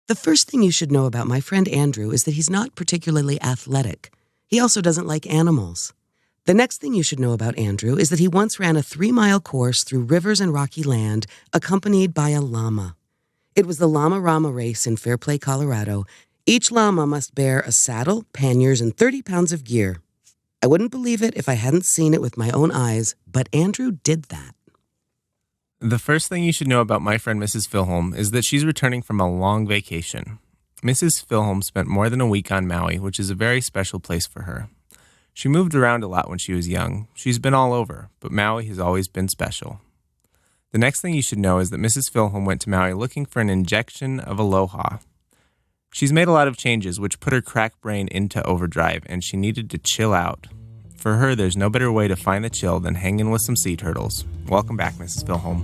The first thing you should know about my friend Andrew is that he's not particularly athletic. He also doesn't like animals. The next thing you should know about Andrew is that he once ran a 3-mile course through rivers and rocky land, accompanied by a llama. It was the Llama Rama race in Fairplay, Colorado. Each llama must bear a saddle, panniers, and 30 pounds of gear. I wouldn't believe it if I hadn't seen it with my own eyes, but Andrew did that. The first thing you should know about my friend Mrs. Filholm is that she's returning from a long vacation. Mrs. Filholm spent more than a week on Maui, which is a very special place for her. She moved around a lot when she was young. She's been all over, but Maui has always been special. The next thing you should know is that Mrs. Filholm went to Maui looking for an injection of aloha. She's made a lot of changes, which put her cracked brain into overdrive, and she needed to chill out. For her, there's no better way to find the chill than hanging with some sea turtles. Welcome back, Mrs. Filholm.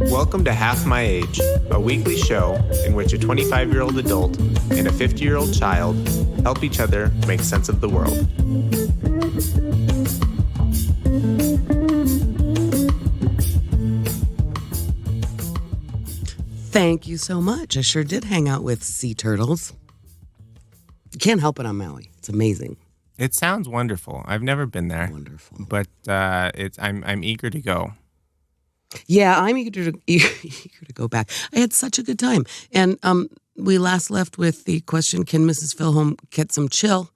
Welcome to Half My Age, a weekly show in which a 25-year-old adult and a 50-year-old child help each other make sense of the world. Thank you so much. I sure did hang out with sea turtles. You can't help it on Maui. It's amazing. It sounds wonderful. I've never been there. Wonderful. But I'm eager to go. Yeah, I'm eager to go back. I had such a good time. And we last left with the question, can Mrs. Filholm get some chill?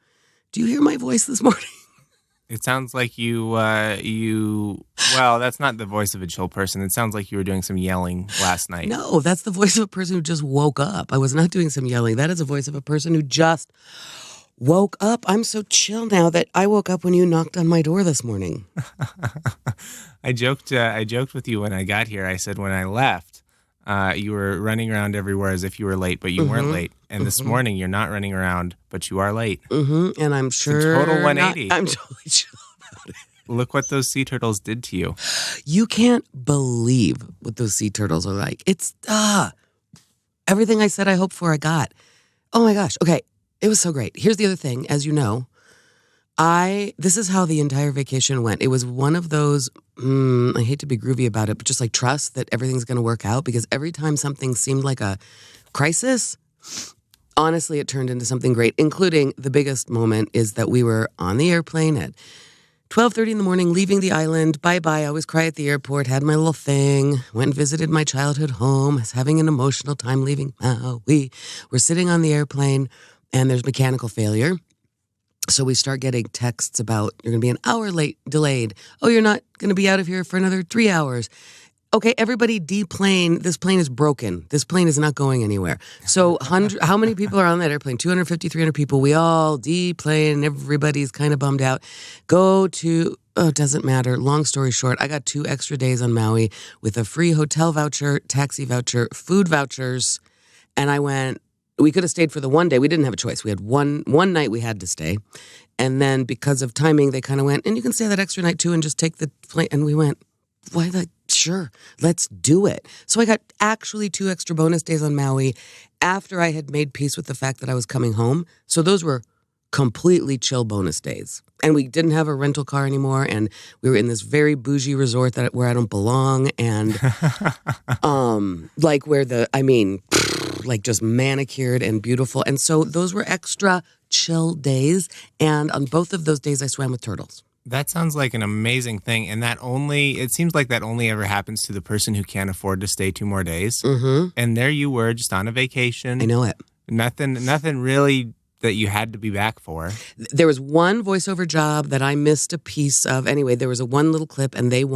Do you hear my voice this morning? It sounds like well, that's not the voice of a chill person. It sounds like you were doing some yelling last night. No, that's the voice of a person who just woke up. I was not doing some yelling. That is a voice of a person who just woke up. I'm so chill now that I woke up when you knocked on my door this morning. I joked with you when I got here. I said when I left, you were running around everywhere as if you were late, but you weren't late. And this morning, you're not running around, but you are late. Mm-hmm. And I'm sure... It's a total 180. I'm totally chill about it. Look what those sea turtles did to you. You can't believe what those sea turtles are like. It's, everything I said I hoped for, I got. Oh my gosh. Okay. It was so great. Here's the other thing. As you know, this is how the entire vacation went. It was one of those, I hate to be groovy about it, but just like trust that everything's going to work out, because every time something seemed like a crisis, honestly, it turned into something great, including the biggest moment is that we were on the airplane at 12:30 in the morning, leaving the island. Bye-bye. I always cry at the airport, had my little thing, went and visited my childhood home, was having an emotional time leaving Maui. We're sitting on the airplane, and there's mechanical failure. So we start getting texts about, you're going to be an hour delayed. Oh, you're not going to be out of here for another 3 hours. Okay, everybody deplane. This plane is broken. This plane is not going anywhere. So how many people are on that airplane? 250, 300 people. We all deplane. Everybody's kind of bummed out. It doesn't matter. Long story short, I got 2 extra days on Maui with a free hotel voucher, taxi voucher, food vouchers. And I went, we could have stayed for the one day. We didn't have a choice. We had one night we had to stay. And then because of timing, they kind of went, and you can stay that extra night too and just take the plane. And we went, sure, let's do it. So I got actually 2 extra bonus days on Maui after I had made peace with the fact that I was coming home. So those were completely chill bonus days. And we didn't have a rental car anymore. And we were in this very bougie resort where I don't belong. And like just manicured and beautiful. And so those were extra chill days. And on both of those days, I swam with turtles. That sounds like an amazing thing. And it seems like that only ever happens to the person who can't afford to stay 2 more days. Mm-hmm. And there you were, just on a vacation. I know it. Nothing really that you had to be back for. There was one voiceover job that I missed a piece of. Anyway, there was one little clip, and there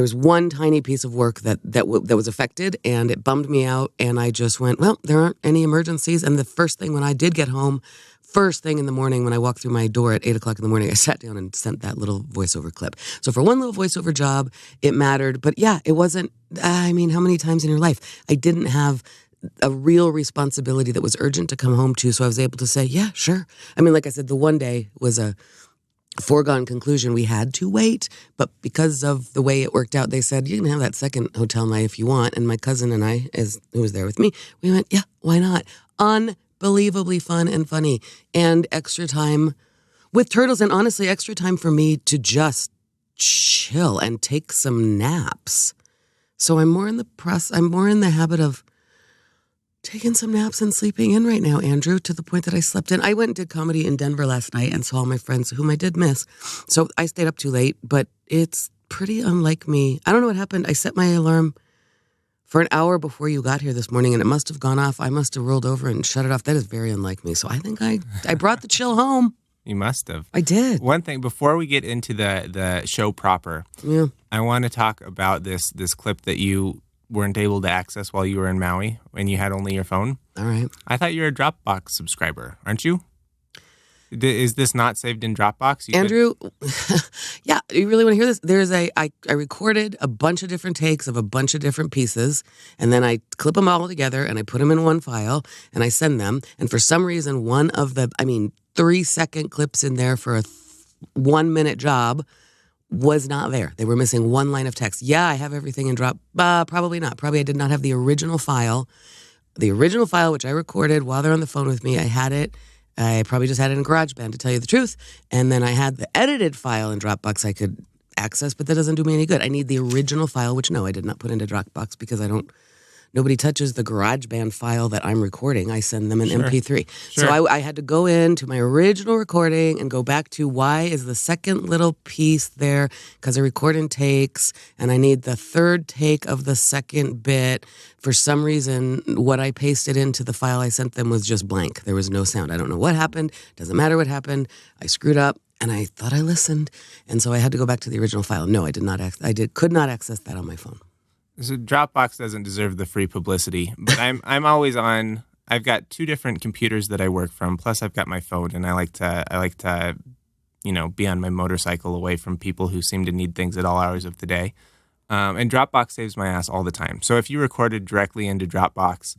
was one tiny piece of work that was affected, and it bummed me out. And I just went, well, there aren't any emergencies. And the first thing when I did get home, first thing in the morning when I walked through my door at 8 o'clock in the morning, I sat down and sent that little voiceover clip. So for one little voiceover job, it mattered. But yeah, it wasn't, how many times in your life? I didn't have a real responsibility that was urgent to come home to. So I was able to say, yeah, sure. Like I said, the one day was a foregone conclusion. We had to wait. But because of the way it worked out, they said, you can have that second hotel night if you want. And my cousin and I, who was there with me, we went, yeah, why not? Unbelievably fun and funny, and extra time with turtles, and honestly, extra time for me to just chill and take some naps. So I'm more in the habit of taking some naps and sleeping in right now, Andrew, to the point that I slept in. I went and did comedy in Denver last night and saw all my friends whom I did miss. So I stayed up too late, but it's pretty unlike me. I don't know what happened. I set my alarm for an hour before you got here this morning, and it must have gone off. I must have rolled over and shut it off. That is very unlike me. So I think I brought the chill home. You must have. I did. One thing, before we get into the show proper, I want to talk about this clip that you weren't able to access while you were in Maui and you had only your phone. All right. I thought you were a Dropbox subscriber, aren't you? Is this not saved in Dropbox? Andrew, yeah, you really want to hear this? I recorded a bunch of different takes of a bunch of different pieces, and then I clip them all together, and I put them in one file, and I send them. And for some reason, one of the, 3-second clips in there for a 1-minute job was not there. They were missing one line of text. Yeah, I have everything in probably not. Probably I did not have the original file. The original file, which I recorded while they're on the phone with me, I had it. I probably just had it in GarageBand, to tell you the truth. And then I had the edited file in Dropbox I could access, but that doesn't do me any good. I need the original file, which no, I did not put into Dropbox because nobody touches the GarageBand file that I'm recording. I send them an MP3. Sure. So I had to go into my original recording and go back to why is the second little piece there, because I record in takes, and I need the third take of the second bit. For some reason, what I pasted into the file I sent them was just blank. There was no sound. I don't know what happened. Doesn't matter what happened. I screwed up, and I thought I listened. And so I had to go back to the original file. No, I did not. Could not access that on my phone. So Dropbox doesn't deserve the free publicity, but I'm always on. I've got 2 different computers that I work from. Plus, I've got my phone, and I like to, be on my motorcycle away from people who seem to need things at all hours of the day. And Dropbox saves my ass all the time. So if you recorded directly into Dropbox,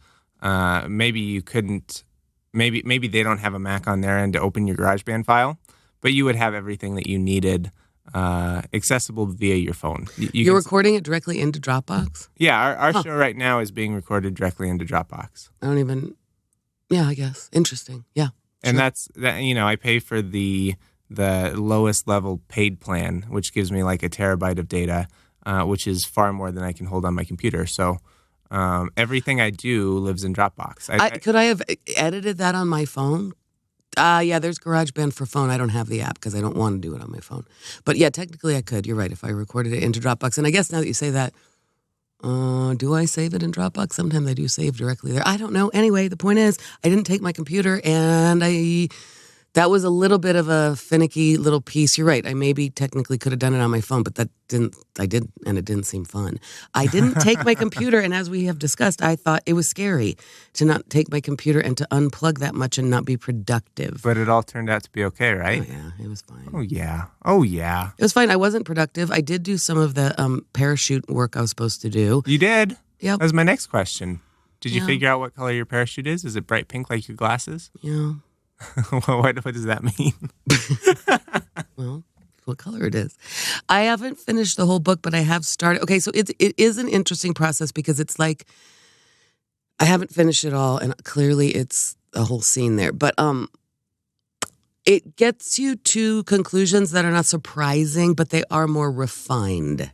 maybe you couldn't. Maybe they don't have a Mac on their end to open your GarageBand file, but you would have everything that you needed accessible via your phone. You're recording it directly into Dropbox? Yeah, our show right now is being recorded directly into Dropbox. I guess. Interesting. Yeah. And sure. that's I pay for the lowest level paid plan, which gives me like a terabyte of data, which is far more than I can hold on my computer. So everything I do lives in Dropbox. Could I have edited that on my phone? Yeah, there's GarageBand for phone. I don't have the app because I don't want to do it on my phone. But yeah, technically I could. You're right, if I recorded it into Dropbox. And I guess now that you say that, do I save it in Dropbox? Sometimes I do save directly there. I don't know. Anyway, the point is I didn't take my computer, and that was a little bit of a finicky little piece. You're right. I maybe technically could have done it on my phone, but I didn't, and it didn't seem fun. I didn't take my computer, and as we have discussed, I thought it was scary to not take my computer and to unplug that much and not be productive. But it all turned out to be okay, right? Oh, yeah. It was fine. Oh, yeah. It was fine. I wasn't productive. I did do some of the parachute work I was supposed to do. You did? Yep. That was my next question. Did you figure out what color your parachute is? Is it bright pink like your glasses? Yeah. What does that mean? Well, what color it is. I haven't finished the whole book, but I have started. Okay, so it is an interesting process because it's like I haven't finished it all, and clearly it's a whole scene there. But it gets you to conclusions that are not surprising, but they are more refined.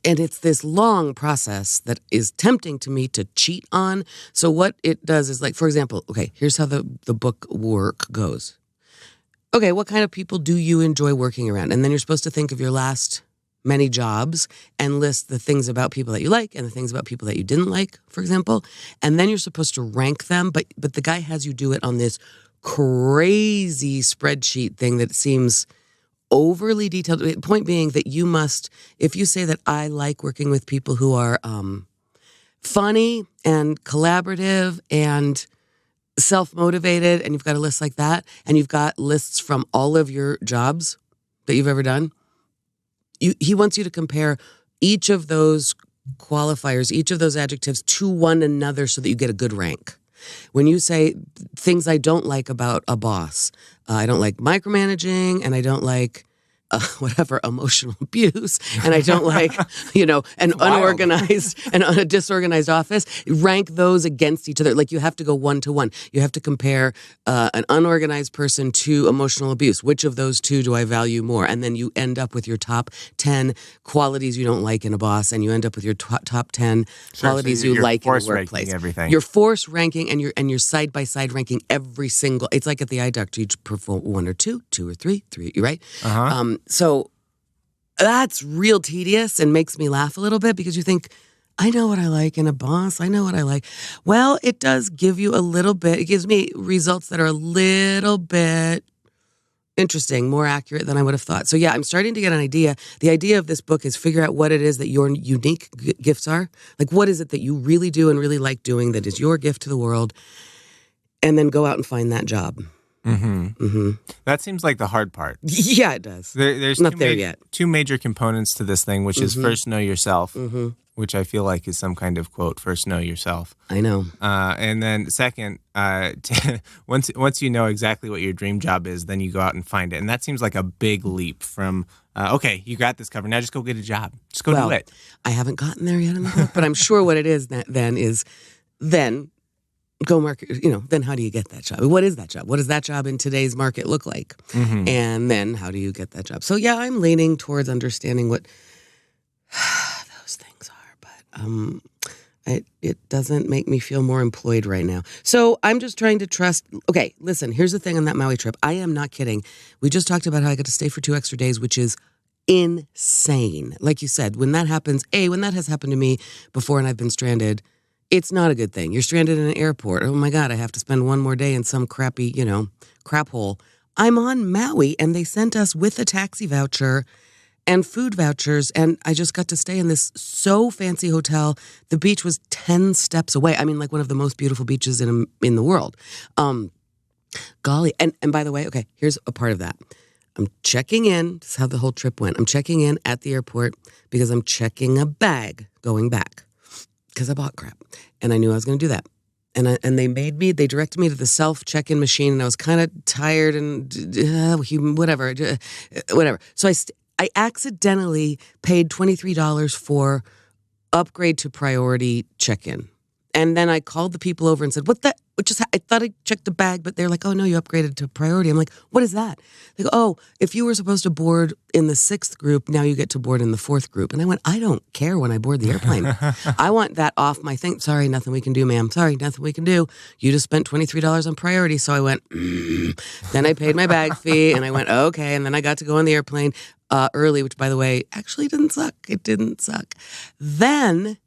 And it's this long process that is tempting to me to cheat on. So what it does is, like, for example, okay, here's how the book work goes. Okay, what kind of people do you enjoy working around? And then you're supposed to think of your last many jobs and list the things about people that you like and the things about people that you didn't like, for example. And then you're supposed to rank them, but the guy has you do it on this crazy spreadsheet thing that seems overly detailed. Point being that you must, if you say that I like working with people who are funny and collaborative and self-motivated, and you've got a list like that, and you've got lists from all of your jobs that you've ever done, he wants you to compare each of those qualifiers, each of those adjectives to one another so that you get a good rank. When you say things I don't like about a boss, I don't like micromanaging, and I don't like whatever, emotional abuse, and I don't like, an unorganized and a disorganized office, rank those against each other. Like you have to go 1 to 1. You have to compare an unorganized person to emotional abuse. Which of those two do I value more? And then you end up with your top 10 qualities you don't like in a boss, and you end up with your top 10 qualities you like in a workplace. Everything. You're force ranking, and you're side by side ranking every single. It's like at the eye doctor, you prefer 1 or 2, 2 or 3, right? So that's real tedious and makes me laugh a little bit because you think, I know what I like in a boss. I know what I like. Well, it does give you a little bit. It gives me results that are a little bit interesting, more accurate than I would have thought. So yeah, I'm starting to get an idea. The idea of this book is figure out what it is that your unique gifts are. Like what is it that you really do and really like doing that is your gift to the world, and then go out and find that job. That seems like the hard part. Yeah, it does. There's not there yet. 2 major components to this thing, which is first know yourself, which I feel like is some kind of quote, first know yourself. I know. And then second, once you know exactly what your dream job is, then you go out and find it. And that seems like a big leap from, okay, you got this covered. Now just go get a job. Just go do it. I haven't gotten there yet in the book, but I'm sure what it is then go market, then how do you get that job? What is that job? What does that job in today's market look like? And then how do you get that job? So yeah, I'm leaning towards understanding what those things are, but it doesn't make me feel more employed right now. So I'm just trying to trust. Okay, listen, here's the thing on that Maui trip. I am not kidding. We just talked about how I got to stay for 2 extra days, which is insane. Like you said, when that happens, when that has happened to me before and I've been stranded, it's not a good thing. You're stranded in an airport. Oh my God, I have to spend 1 more day in some crappy, crap hole. I'm on Maui and they sent us with a taxi voucher and food vouchers, and I just got to stay in this so fancy hotel. The beach was 10 steps away. I mean, like one of the most beautiful beaches in the world. Golly. And by the way, okay, here's a part of that. I'm checking in. This is how the whole trip went. I'm checking in at the airport because I'm checking a bag going back. Because I bought crap, and I knew I was going to do that. And they directed me to the self-check-in machine, and I was kind of tired and whatever. So I accidentally paid $23 for upgrade to priority check-in. And then I called the people over and said, I thought I checked the bag, but they're like, oh, no, you upgraded to priority. I'm like, what is that? They go, oh, if you were supposed to board in the 6th group, now you get to board in the 4th group. And I went, I don't care when I board the airplane. I want that off my thing. Sorry, nothing we can do, ma'am. Sorry, nothing we can do. You just spent $23 on priority. So I went, Then I paid my bag fee, and I went, okay. And then I got to go on the airplane early, which, by the way, actually didn't suck. It didn't suck. Then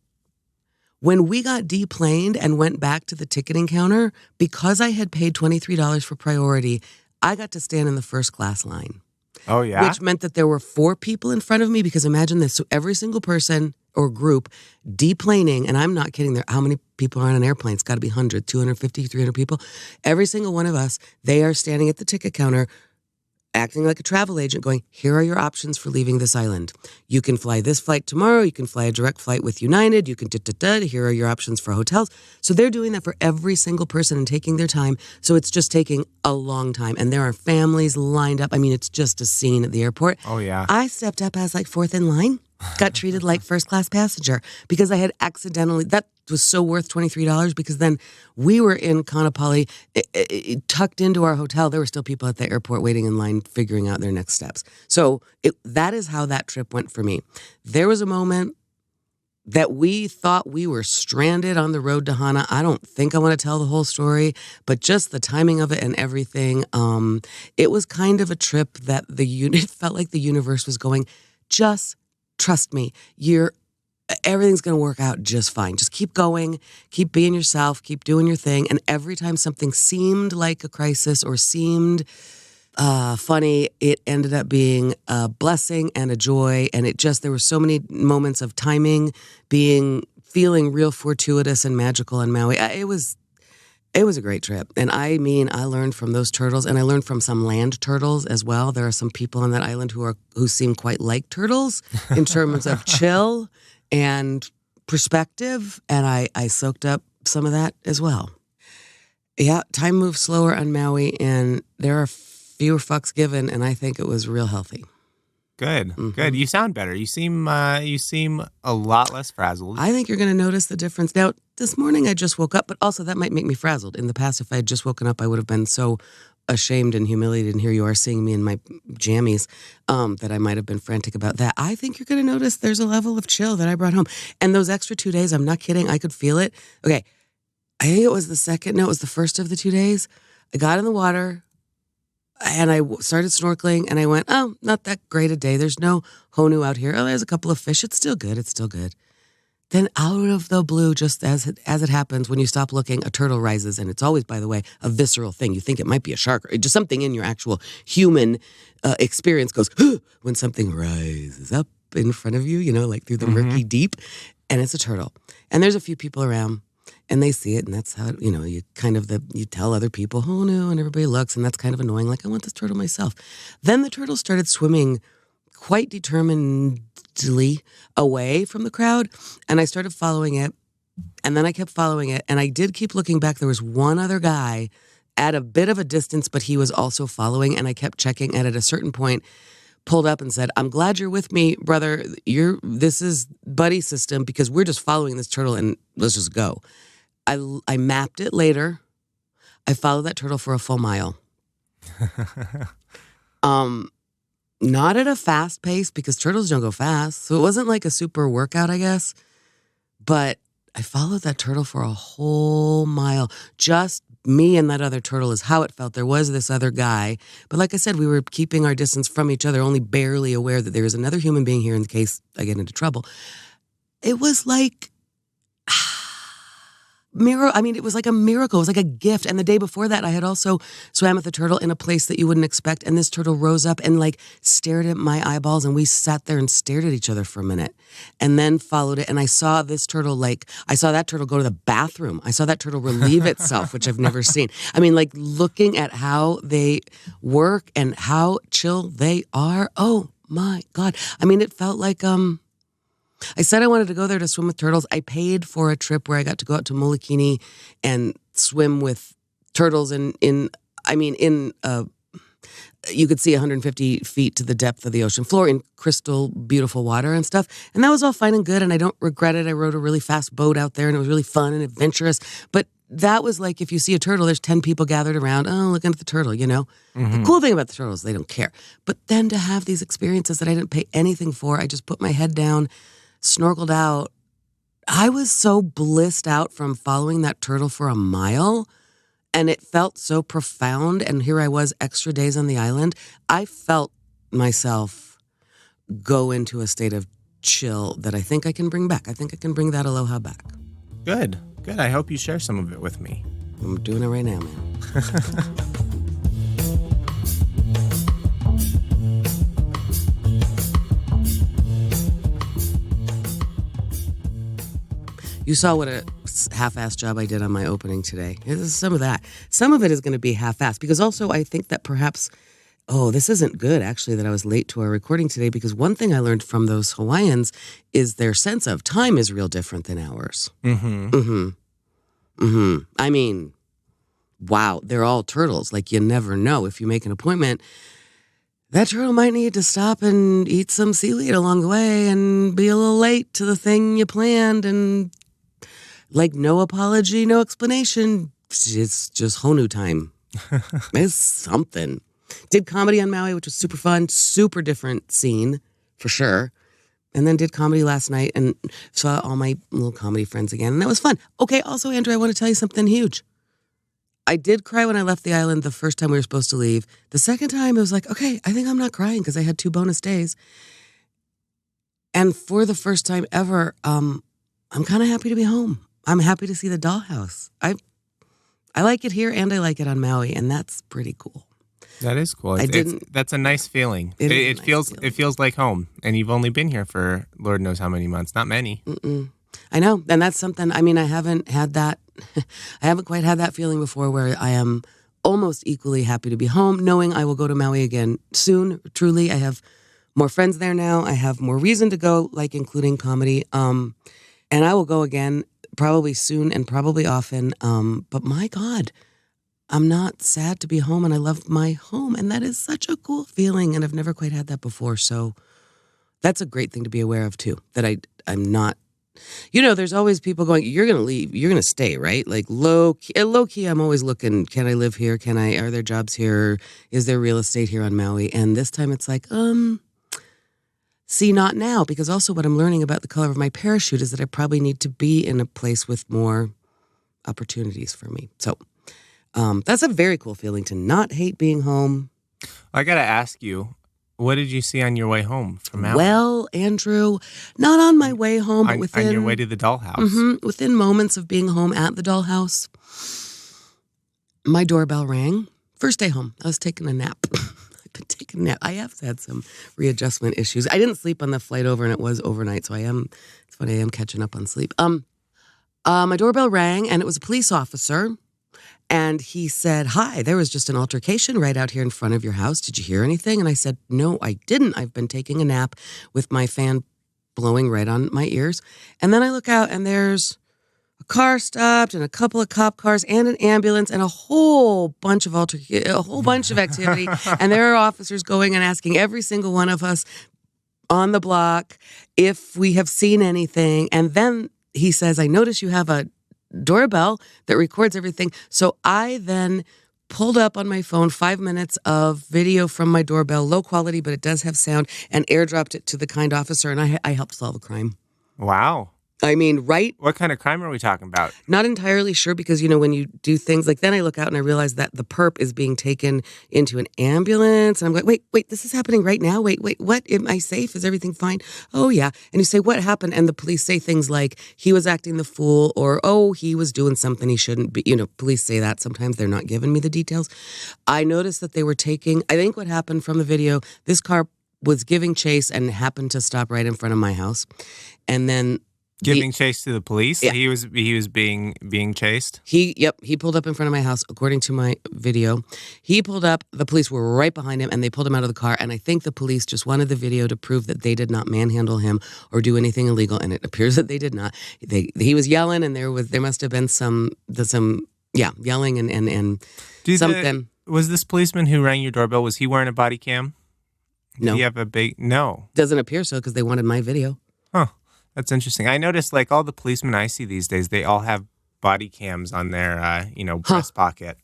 when we got deplaned and went back to the ticketing counter, because I had paid $23 for priority, I got to stand in the first class line. Oh, yeah? Which meant that there were 4 people in front of me, because imagine this. So every single person or group deplaning, and I'm not kidding, how many people are on an airplane? It's got to be 100, 250, 300 people. Every single one of us, they are standing at the ticket counter, acting like a travel agent, going, here are your options for leaving this island. You can fly this flight tomorrow. You can fly a direct flight with United. You can here are your options for hotels. So they're doing that for every single person and taking their time. So it's just taking a long time. And there are families lined up. I mean, it's just a scene at the airport. Oh, yeah. I stepped up as like 4th in line, got treated like first class passenger because I had accidentally, that was so worth $23 because then we were in Kaanapali, tucked into our hotel. There were still people at the airport waiting in line, figuring out their next steps. So that is how that trip went for me. There was a moment that we thought we were stranded on the road to Hana. I don't think I want to tell the whole story, but just the timing of it and everything. It was kind of a trip that it felt like the universe was going, just trust me, everything's going to work out just fine. Just keep going, keep being yourself, keep doing your thing. And every time something seemed like a crisis or seemed funny, it ended up being a blessing and a joy. And there were so many moments of timing feeling real fortuitous and magical in Maui. It was a great trip. And I learned from those turtles, and I learned from some land turtles as well. There are some people on that island who seem quite like turtles in terms of chill and perspective, and I soaked up some of that as well. Yeah, time moves slower on Maui, and there are fewer fucks given, and I think it was real healthy. Good. Good. You sound better. You seem a lot less frazzled. I think you're going to notice the difference. Now, this morning I just woke up, but also that might make me frazzled. In the past, if I had just woken up, I would have been so ashamed and humiliated. And here you are seeing me in my jammies that I might have been frantic about that. I think you're going to notice there's a level of chill that I brought home. And those extra 2 days, I'm not kidding. I could feel it. Okay. I think it was the first of the 2 days. I got in the water and I started snorkeling and I went, oh, not that great a day. There's no honu out here. Oh, there's a couple of fish. It's still good. It's still good. Then out of the blue, just as it happens, when you stop looking, a turtle rises. And it's always, by the way, a visceral thing. You think it might be a shark or just something in your actual human experience goes, when something rises up in front of you, like through the murky deep. And it's a turtle. And there's a few people around. And they see it, and that's how, you tell other people, oh, no, and everybody looks, and that's kind of annoying. Like, I want this turtle myself. Then the turtle started swimming quite determinedly away from the crowd, and I started following it, and then I kept following it, and I did keep looking back. There was one other guy at a bit of a distance, but he was also following, and I kept checking, and at a certain point, pulled up and said, I'm glad you're with me, brother. This is buddy system, because we're just following this turtle, and let's just go. I mapped it later. I followed that turtle for a full mile. Not at a fast pace because turtles don't go fast. So it wasn't like a super workout, I guess. But I followed that turtle for a whole mile. Just me and that other turtle is how it felt. There was this other guy. But like I said, we were keeping our distance from each other, only barely aware that there was another human being here in case I get into trouble. It was like... it was like a miracle. It was like a gift. And the day before that, I had also swam with a turtle in a place that you wouldn't expect. And this turtle rose up and stared at my eyeballs. And we sat there and stared at each other for a minute and then followed it. And I saw this turtle, I saw that turtle go to the bathroom. I saw that turtle relieve itself, which I've never seen. Looking at how they work and how chill they are. Oh my God. It felt like, I said I wanted to go there to swim with turtles. I paid for a trip where I got to go out to Molokini and swim with turtles you could see 150 feet to the depth of the ocean floor in crystal beautiful water and stuff. And that was all fine and good. And I don't regret it. I rode a really fast boat out there and it was really fun and adventurous. But that was like, if you see a turtle, there's 10 people gathered around. Oh, looking at the turtle, The cool thing about the turtles, they don't care. But then to have these experiences that I didn't pay anything for, I just put my head down, snorkeled out. I was so blissed out from following that turtle for a mile, and it felt so profound. And here I was, extra days on the island. I felt myself go into a state of chill that I think I can bring back. I think I can bring that aloha back. Good. I hope you share some of it with me. I'm doing it right now, man. You saw what a half-assed job I did on my opening today. There's some of that. Some of it is going to be half-assed because also I think that perhaps, this isn't good actually that I was late to our recording today because one thing I learned from those Hawaiians is their sense of time is real different than ours. Wow, they're all turtles. You never know. If you make an appointment, that turtle might need to stop and eat some seaweed along the way and be a little late to the thing you planned and... no apology, no explanation. It's just honu time. It's something. Did comedy on Maui, which was super fun, super different scene, for sure. And then did comedy last night and saw all my little comedy friends again. And that was fun. Okay, also, Andrew, I want to tell you something huge. I did cry when I left the island the first time we were supposed to leave. The second time, it was like, okay, I think I'm not crying because I had 2 bonus days. And for the first time ever, I'm kind of happy to be home. I'm happy to see the dollhouse. I like it here and I like it on Maui, and that's pretty cool. That is cool. That's a nice feeling. It feels like home, and you've only been here for Lord knows how many months. Not many. I know, and that's something. I haven't had that. I haven't quite had that feeling before, where I am almost equally happy to be home, knowing I will go to Maui again soon. Truly, I have more friends there now. I have more reason to go, including comedy. And I will go again. Probably soon and probably often. But my God, I'm not sad to be home and I love my home. And that is such a cool feeling. And I've never quite had that before. So That's a great thing to be aware of too. That I'm not. There's always people going, you're going to leave, you're going to stay, right? Like low key, I'm always looking, can I live here? Are there jobs here? Is there real estate here on Maui? And this time it's like, see, not now. Because also what I'm learning about the color of my parachute is that I probably need to be in a place with more opportunities for me. So that's a very cool feeling to not hate being home. I got to ask you, what did you see on your way home from Maui? Well, Andrew, not on my way home, but on your way to the dollhouse. Within moments of being home at the dollhouse, my doorbell rang. First day home, I was taking a nap. I've been taking a nap. I have had some readjustment issues. I didn't sleep on the flight over, and it was overnight, so it's funny, I am catching up on sleep. My doorbell rang, and it was a police officer. And he said, hi, there was just an altercation right out here in front of your house. Did you hear anything? And I said, no, I didn't. I've been taking a nap with my fan blowing right on my ears. And then I look out and there's a car stopped and a couple of cop cars and an ambulance and a whole bunch of activity. And there are officers going and asking every single one of us on the block if we have seen anything. And then he says, I notice you have a doorbell that records everything. So I then pulled up on my phone 5 minutes of video from my doorbell, low quality, but it does have sound, and airdropped it to the kind officer, and I helped solve a crime. Wow. I mean, right? What kind of crime are we talking about? Not entirely sure because, when you do things like then I look out and I realize that the perp is being taken into an ambulance. And I'm like, wait, this is happening right now? Wait, what? Am I safe? Is everything fine? Oh, yeah. And you say, what happened? And the police say things like, he was acting the fool or, oh, he was doing something he shouldn't be. Police say that. Sometimes they're not giving me the details. I noticed that they were taking, I think what happened from the video, this car was giving chase and happened to stop right in front of my house. And then giving chase to the police? Yeah. He was being chased? He pulled up in front of my house, according to my video. He pulled up, the police were right behind him, and they pulled him out of the car, and I think the police just wanted the video to prove that they did not manhandle him or do anything illegal, and it appears that they did not. He was yelling, and there must have been some yelling and something. Was this policeman who rang your doorbell, was he wearing a body cam? No. Did he have a big, no. Doesn't appear so, because they wanted my video. Huh. That's interesting. I noticed, all the policemen I see these days, they all have body cams on their, breast pocket.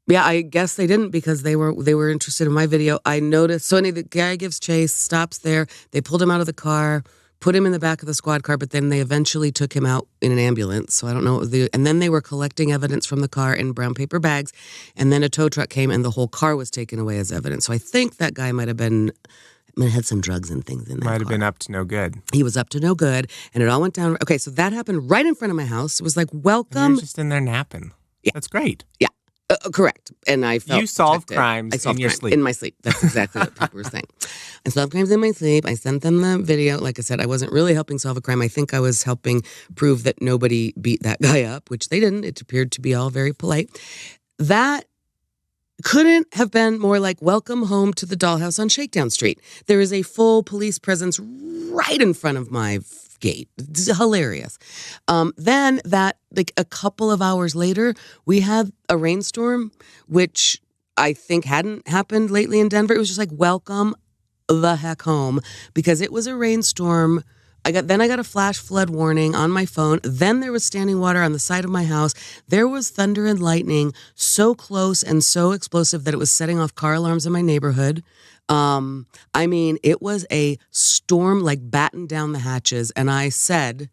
Yeah, I guess they didn't because they were interested in my video. I noticed. So the guy gives chase, stops there. They pulled him out of the car, put him in the back of the squad car, but then they eventually took him out in an ambulance. So I don't know. And then they were collecting evidence from the car in brown paper bags. And then a tow truck came and the whole car was taken away as evidence. So I think that guy might have had some drugs and things in that Might have been up to no good. He was up to no good, and it all went down. Okay, so that happened right in front of my house. It was like, welcome. You're just in there napping. Yeah. That's great. Yeah, correct. And I felt you solve protected. crimes in your sleep. In my sleep. That's exactly what people were saying. I solved crimes in my sleep. I sent them the video. Like I said, I wasn't really helping solve a crime. I think I was helping prove that nobody beat that guy up, which they didn't. It appeared to be all very polite. That couldn't have been more like welcome home to the dollhouse on Shakedown Street. There is a full police presence right in front of my gate. It's hilarious. Then a couple of hours later, we had a rainstorm, which I think hadn't happened lately in Denver. It was just like, welcome the heck home, because it was a rainstorm. I got a flash flood warning on my phone. Then there was standing water on the side of my house. There was thunder and lightning so close and so explosive that it was setting off car alarms in my neighborhood. It was a storm, like battened down the hatches. And I said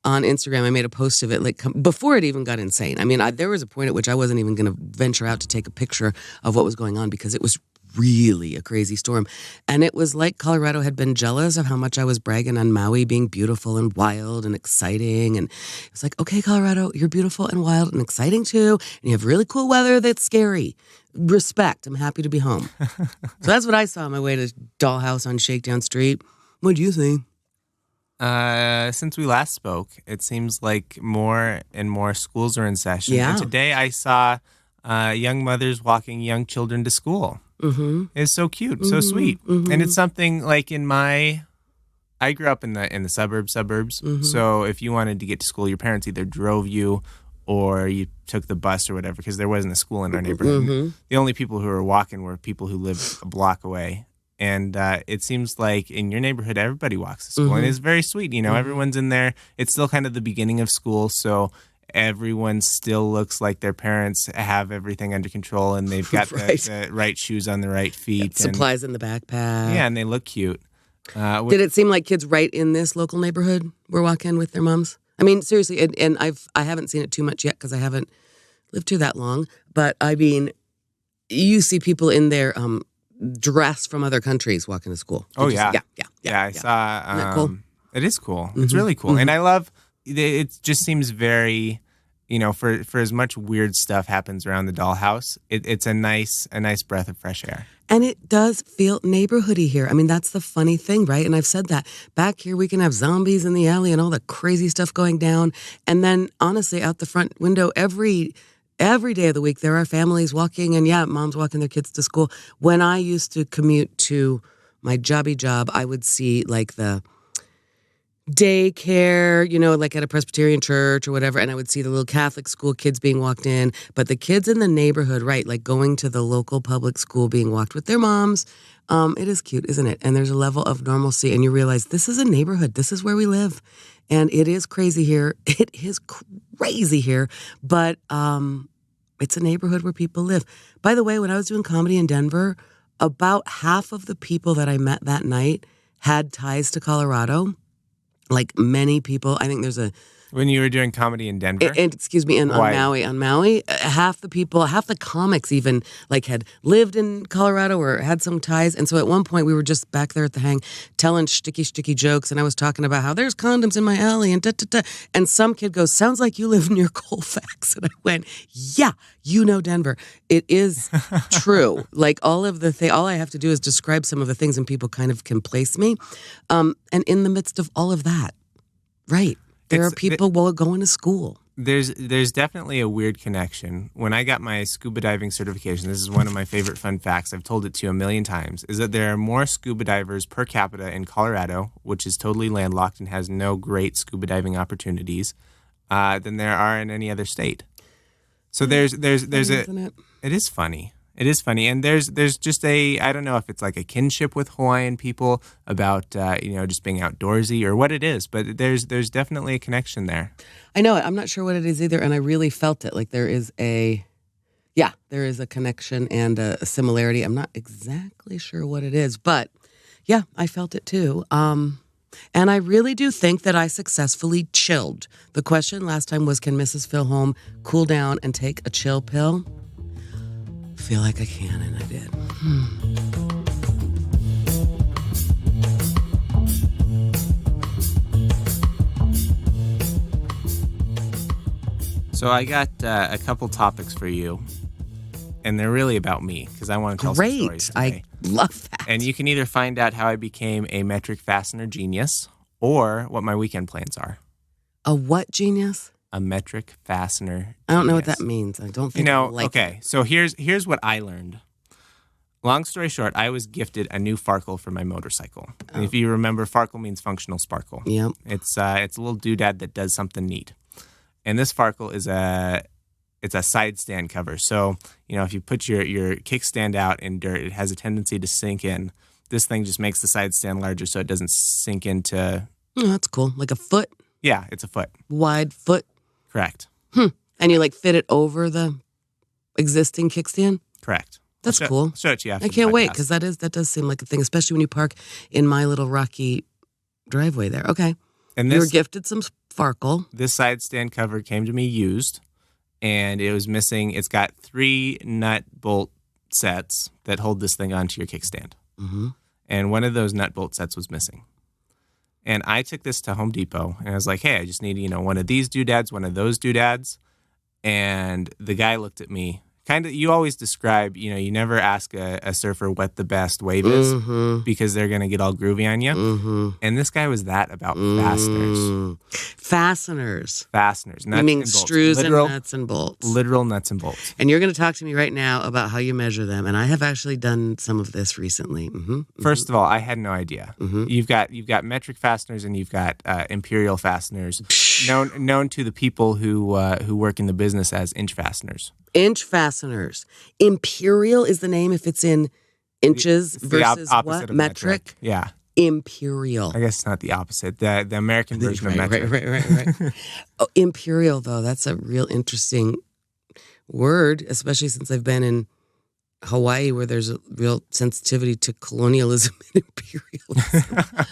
on Instagram, I made a post of it before it even got insane. There was a point at which I wasn't even going to venture out to take a picture of what was going on because it was really a crazy storm. And it was like Colorado had been jealous of how much I was bragging on Maui being beautiful and wild and exciting. And it was like, okay, Colorado, you're beautiful and wild and exciting too. And you have really cool weather that's scary. Respect. I'm happy to be home. So that's what I saw on my way to Dollhouse on Shakedown Street. What do you think? Since we last spoke, it seems like more and more schools are in session. Yeah. And today I saw young mothers walking young children to school. Mm-hmm. It's so cute, so sweet. Mm-hmm. And it's something like I grew up in the suburbs. Mm-hmm. So if you wanted to get to school, your parents either drove you or you took the bus or whatever, because there wasn't a school in our neighborhood. Mm-hmm. The only people who were walking were people who lived a block away. And it seems like in your neighborhood, everybody walks to school. And it's very sweet. Everyone's in there. It's still kind of the beginning of school. So everyone still looks like their parents have everything under control. And they've got the right shoes on the right feet. Supplies in the backpack. Yeah, and they look cute. Did it seem like kids right in this local neighborhood were walking with their moms? I mean, seriously, and I haven't seen it too much yet because I haven't lived here that long. But I mean, you see people in their dress from other countries walking to school. Yeah. Yeah. I saw. Isn't that cool? It is cool. It's really cool, and I love. It just seems very, for as much weird stuff happens around the dollhouse, it's a nice breath of fresh air. And it does feel neighborhoody here. I mean, that's the funny thing, right? And I've said that. Back here, we can have zombies in the alley and all the crazy stuff going down. And then, honestly, out the front window, every day of the week, there are families walking. And moms walking their kids to school. When I used to commute to my job, I would see like the daycare, like at a Presbyterian church or whatever, and I would see the little Catholic school kids being walked in, but the kids in the neighborhood, right, like going to the local public school being walked with their moms, it is cute, isn't it? And there's a level of normalcy, and you realize this is a neighborhood, this is where we live, and it is crazy here, but it's a neighborhood where people live. By the way, when I was doing comedy in Denver, about half of the people that I met that night had ties to Colorado. Like many people, I think there's a... When you were doing comedy in Denver? On Maui, half the comics even like had lived in Colorado or had some ties. And so at one point we were just back there at the hang telling sticky jokes. And I was talking about how there's condoms in my alley and da-da-da. And some kid goes, sounds like you live near Colfax. And I went, yeah, Denver. It is true. Like all I have to do is describe some of the things and people kind of can place me. And in the midst of all of that, right. There are people going to school. There's definitely a weird connection. When I got my scuba diving certification, this is one of my favorite fun facts. I've told it to you a million times, is that there are more scuba divers per capita in Colorado, which is totally landlocked and has no great scuba diving opportunities, than there are in any other state. So there's it is funny. It is funny, and there's just I don't know if it's like a kinship with Hawaiian people about just being outdoorsy or what it is, but there's definitely a connection there. I know it. I'm not sure what it is either, and I really felt it. Like there is a connection and a similarity. I'm not exactly sure what it is, but yeah, I felt it too. And I really do think that I successfully chilled. The question last time was, can Mrs. Filholm cool down and take a chill pill? Feel like I can, and I did. So I got a couple topics for you, and they're really about me because I want to tell some stories today. I love that. And you can either find out how I became a metric-fastener genius or what my weekend plans are. A what genius? A metric-fastener. I don't know what that means. I don't think okay, so here's what I learned. Long story short, I was gifted a new farkle for my motorcycle. Oh. And if you remember, farkle means functional sparkle. Yep. It's a little doodad that does something neat. And this farkle is it's a side stand cover. So, if you put your kickstand out in dirt, it has a tendency to sink in. This thing just makes the side stand larger so it doesn't sink into... Oh, that's cool. Like a foot? Yeah, it's a foot. Wide foot? Correct. And you fit it over the existing kickstand? Correct. That's cool. I'll show it to you after I can't the wait podcast. because that does seem like a thing, especially when you park in my little rocky driveway there. Okay. And you were gifted some farkle. This side stand cover came to me used, and it was missing. It's got 3 nut bolt sets that hold this thing onto your kickstand. Mm-hmm. And one of those nut bolt sets was missing. And I took this to Home Depot, and I was like, hey, I just need, one of these doodads, one of those doodads. And the guy looked at me. You always describe, you never ask a surfer what the best wave is because they're going to get all groovy on you. Mm-hmm. And this guy was that about fasteners. Fasteners. Nuts you mean and bolts. screws and nuts and bolts. Literal nuts and bolts. And you're going to talk to me right now about how you measure them. And I have actually done some of this recently. First of all, I had no idea. You've got metric fasteners and you've got Imperial fasteners, known to the people who work in the business as inch fasteners. Inch fasteners. Imperial is the name if it's in Inches It's the versus opposite what? of Metric? Yeah. Imperial. I guess it's not the opposite. The American version of metric. Right. Oh, imperial, though, that's a real interesting word, especially since I've been in Hawaii where there's a real sensitivity to colonialism and imperialism.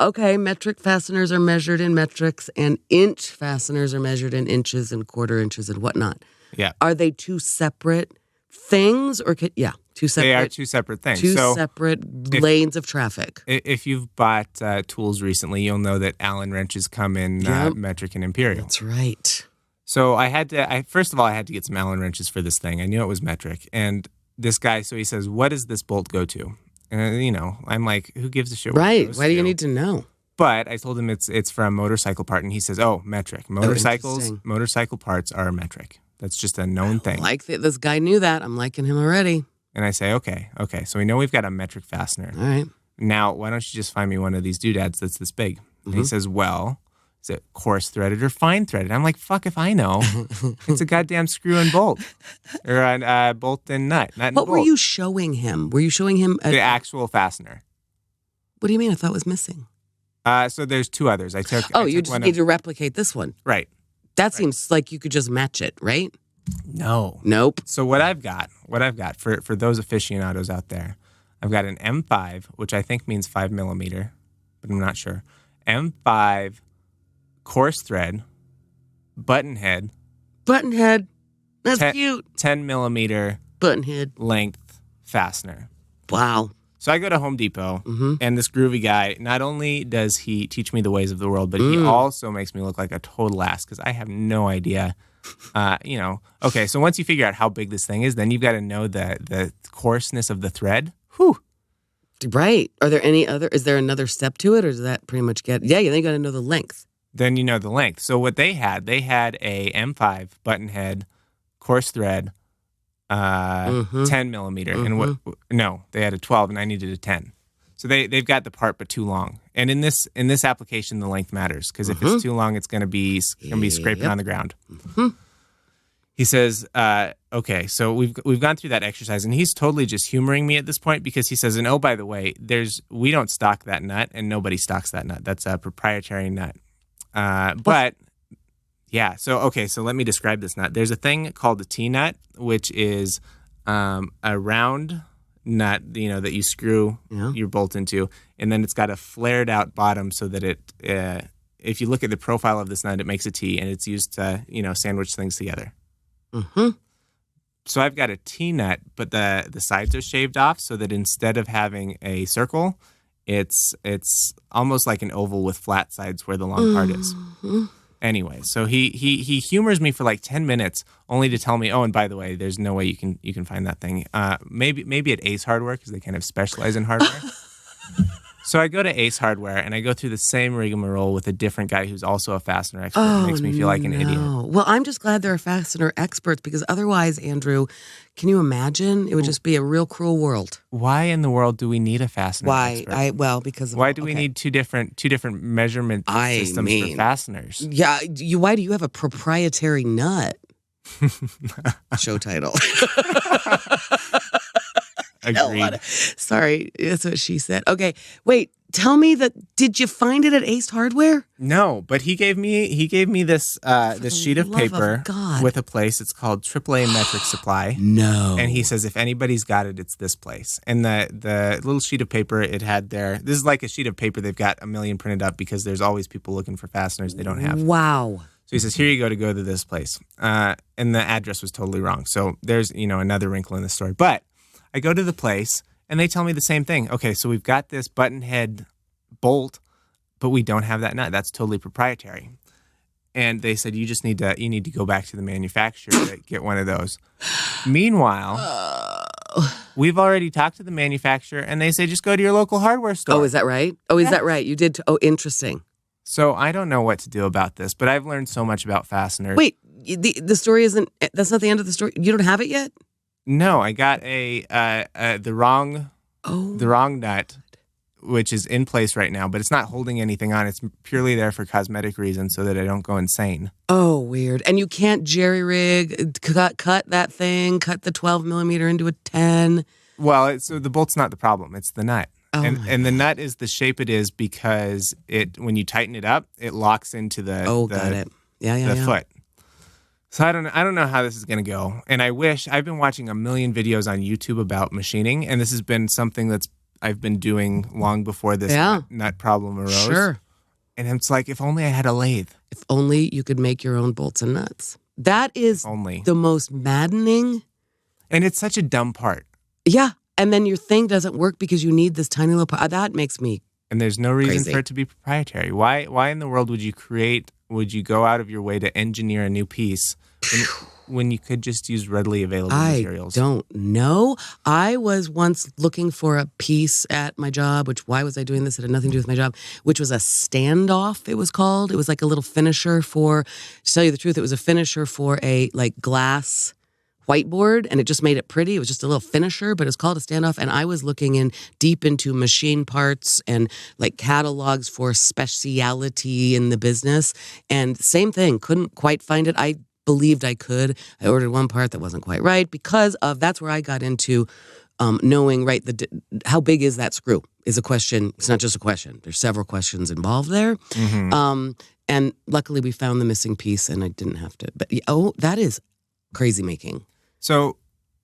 Okay, metric fasteners are measured in metrics and inch fasteners are measured in inches and quarter inches and whatnot. Yeah. Are they two separate things or two separate? They are two separate things. Two separate lanes of traffic. If you've bought tools recently, you'll know that Allen wrenches come in metric and imperial. That's right. So first of all, I had to get some Allen wrenches for this thing. I knew it was metric. And this guy, so he says, what does this bolt go to? And, I'm like, who gives a shit what it goes Why do you to? need to know? But I told him it's for a motorcycle part. And he says, metric. Motorcycle parts are metric. That's just a known thing. This guy knew that. I'm liking him already. And I say, okay. So we know we've got a metric fastener. All right. Now, why don't you just find me one of these doodads that's this big? And he says, well, is it coarse threaded or fine threaded? I'm like, fuck if I know. It's a goddamn screw and bolt. Or a bolt and nut. What were you showing him? Were you showing him the actual fastener? What do you mean? I thought it was missing. So there's two others. You just need to replicate this one. Right. That seems like you could just match it, right? No. Nope. So what I've got for those aficionados out there, I've got an M5, which I think means 5 millimeter, but I'm not sure. M5 coarse thread, button head. That's cute. 10 millimeter button head length fastener. Wow. So I go to Home Depot, and this groovy guy, not only does he teach me the ways of the world, but he also makes me look like a total ass because I have no idea. Okay, so once you figure out how big this thing is, then you've got to know the coarseness of the thread. Whew. Right. Is there another step to it, or does that pretty much get? Yeah, then you got to know the length. Then you know the length. So what they had a M5 button head, coarse thread, 10 millimeter, and they had a 12, and I needed a 10. So they've got the part, but too long. And in this application, the length matters because if it's too long, it's going to be scraping on the ground. He says, okay, so we've gone through that exercise, and he's totally just humoring me at this point because he says, and oh, by the way, we don't stock that nut, and nobody stocks that nut. That's a proprietary nut. But yeah, so let me describe this nut. There's a thing called a T-nut, which is a round nut, that you screw your bolt into, and then it's got a flared out bottom so that it, if you look at the profile of this nut, it makes a T, and it's used to, sandwich things together. So I've got a T-nut, but the sides are shaved off so that instead of having a circle, it's almost like an oval with flat sides where the long part is. Anyway, so he humors me for like 10 minutes only to tell me, oh, and by the way, there's no way you can find that thing. Maybe at Ace Hardware because they kind of specialize in hardware. So I go to Ace Hardware and I go through the same rigmarole with a different guy who's also a fastener expert. It makes me feel like an idiot. Well, I'm just glad there are fastener experts because otherwise, Andrew, can you imagine? It would just be a real cruel world. Why in the world do we need a fastener expert? Because of, why do we need two different measurement systems for fasteners? Yeah, why do you have a proprietary nut? Show title. Agreed. Sorry, that's what she said. Okay, wait. Tell me did you find it at Ace Hardware? No, but he gave me this this sheet of paper with a place. It's called AAA Metric Supply. No. And he says if anybody's got it, it's this place. And the little sheet of paper it had there. This is like a sheet of paper they've got a million printed up because there's always people looking for fasteners they don't have. Wow. So he says, here you go to this place. And the address was totally wrong. So there's, another wrinkle in the story. But I go to the place and they tell me the same thing. Okay, so we've got this button head bolt, but we don't have that nut. That's totally proprietary. And they said, you need to go back to the manufacturer to get one of those. Meanwhile, we've already talked to the manufacturer and they say, just go to your local hardware store. Oh, is that right? Is that right? You did. Interesting. So I don't know what to do about this, but I've learned so much about fasteners. Wait, the story isn't, that's not the end of the story? You don't have it yet? No, I got the wrong nut, which is in place right now, but it's not holding anything on. It's purely there for cosmetic reasons so that I don't go insane. Oh, weird. And you can't jerry rig, cut that thing, cut the 12 millimeter into a 10. Well, so the bolt's not the problem. It's the nut. Oh And the nut is the shape it is because when you tighten it up, it locks into the got it. Yeah. foot. So I don't know how this is going to go. And I've been watching a million videos on YouTube about machining, and this has been something I've been doing long before this nut problem arose. Sure. And it's like, if only I had a lathe. If only you could make your own bolts and nuts. That is the most maddening. And it's such a dumb part. Yeah. And then your thing doesn't work because you need this tiny little part. That makes me And there's no reason crazy. for it to be proprietary. Why in the world would you go out of your way to engineer a new piece when you could just use readily available materials? I don't know. I was once looking for a piece at my job, why was I doing this? It had nothing to do with my job, which was a standoff, it was called. It was like a little finisher to tell you the truth, it was a finisher for a glass whiteboard, and it just made it pretty. It was just a little finisher, but it was called a standoff. And I was looking deep into machine parts and catalogs for speciality in the business. And same thing, couldn't quite find it. I believed I could. I ordered one part that wasn't quite right that's where I got into knowing, how big is that screw is a question. It's not just a question. There's several questions involved there. Mm-hmm. And luckily we found the missing piece and I didn't have to. But that is crazy making. So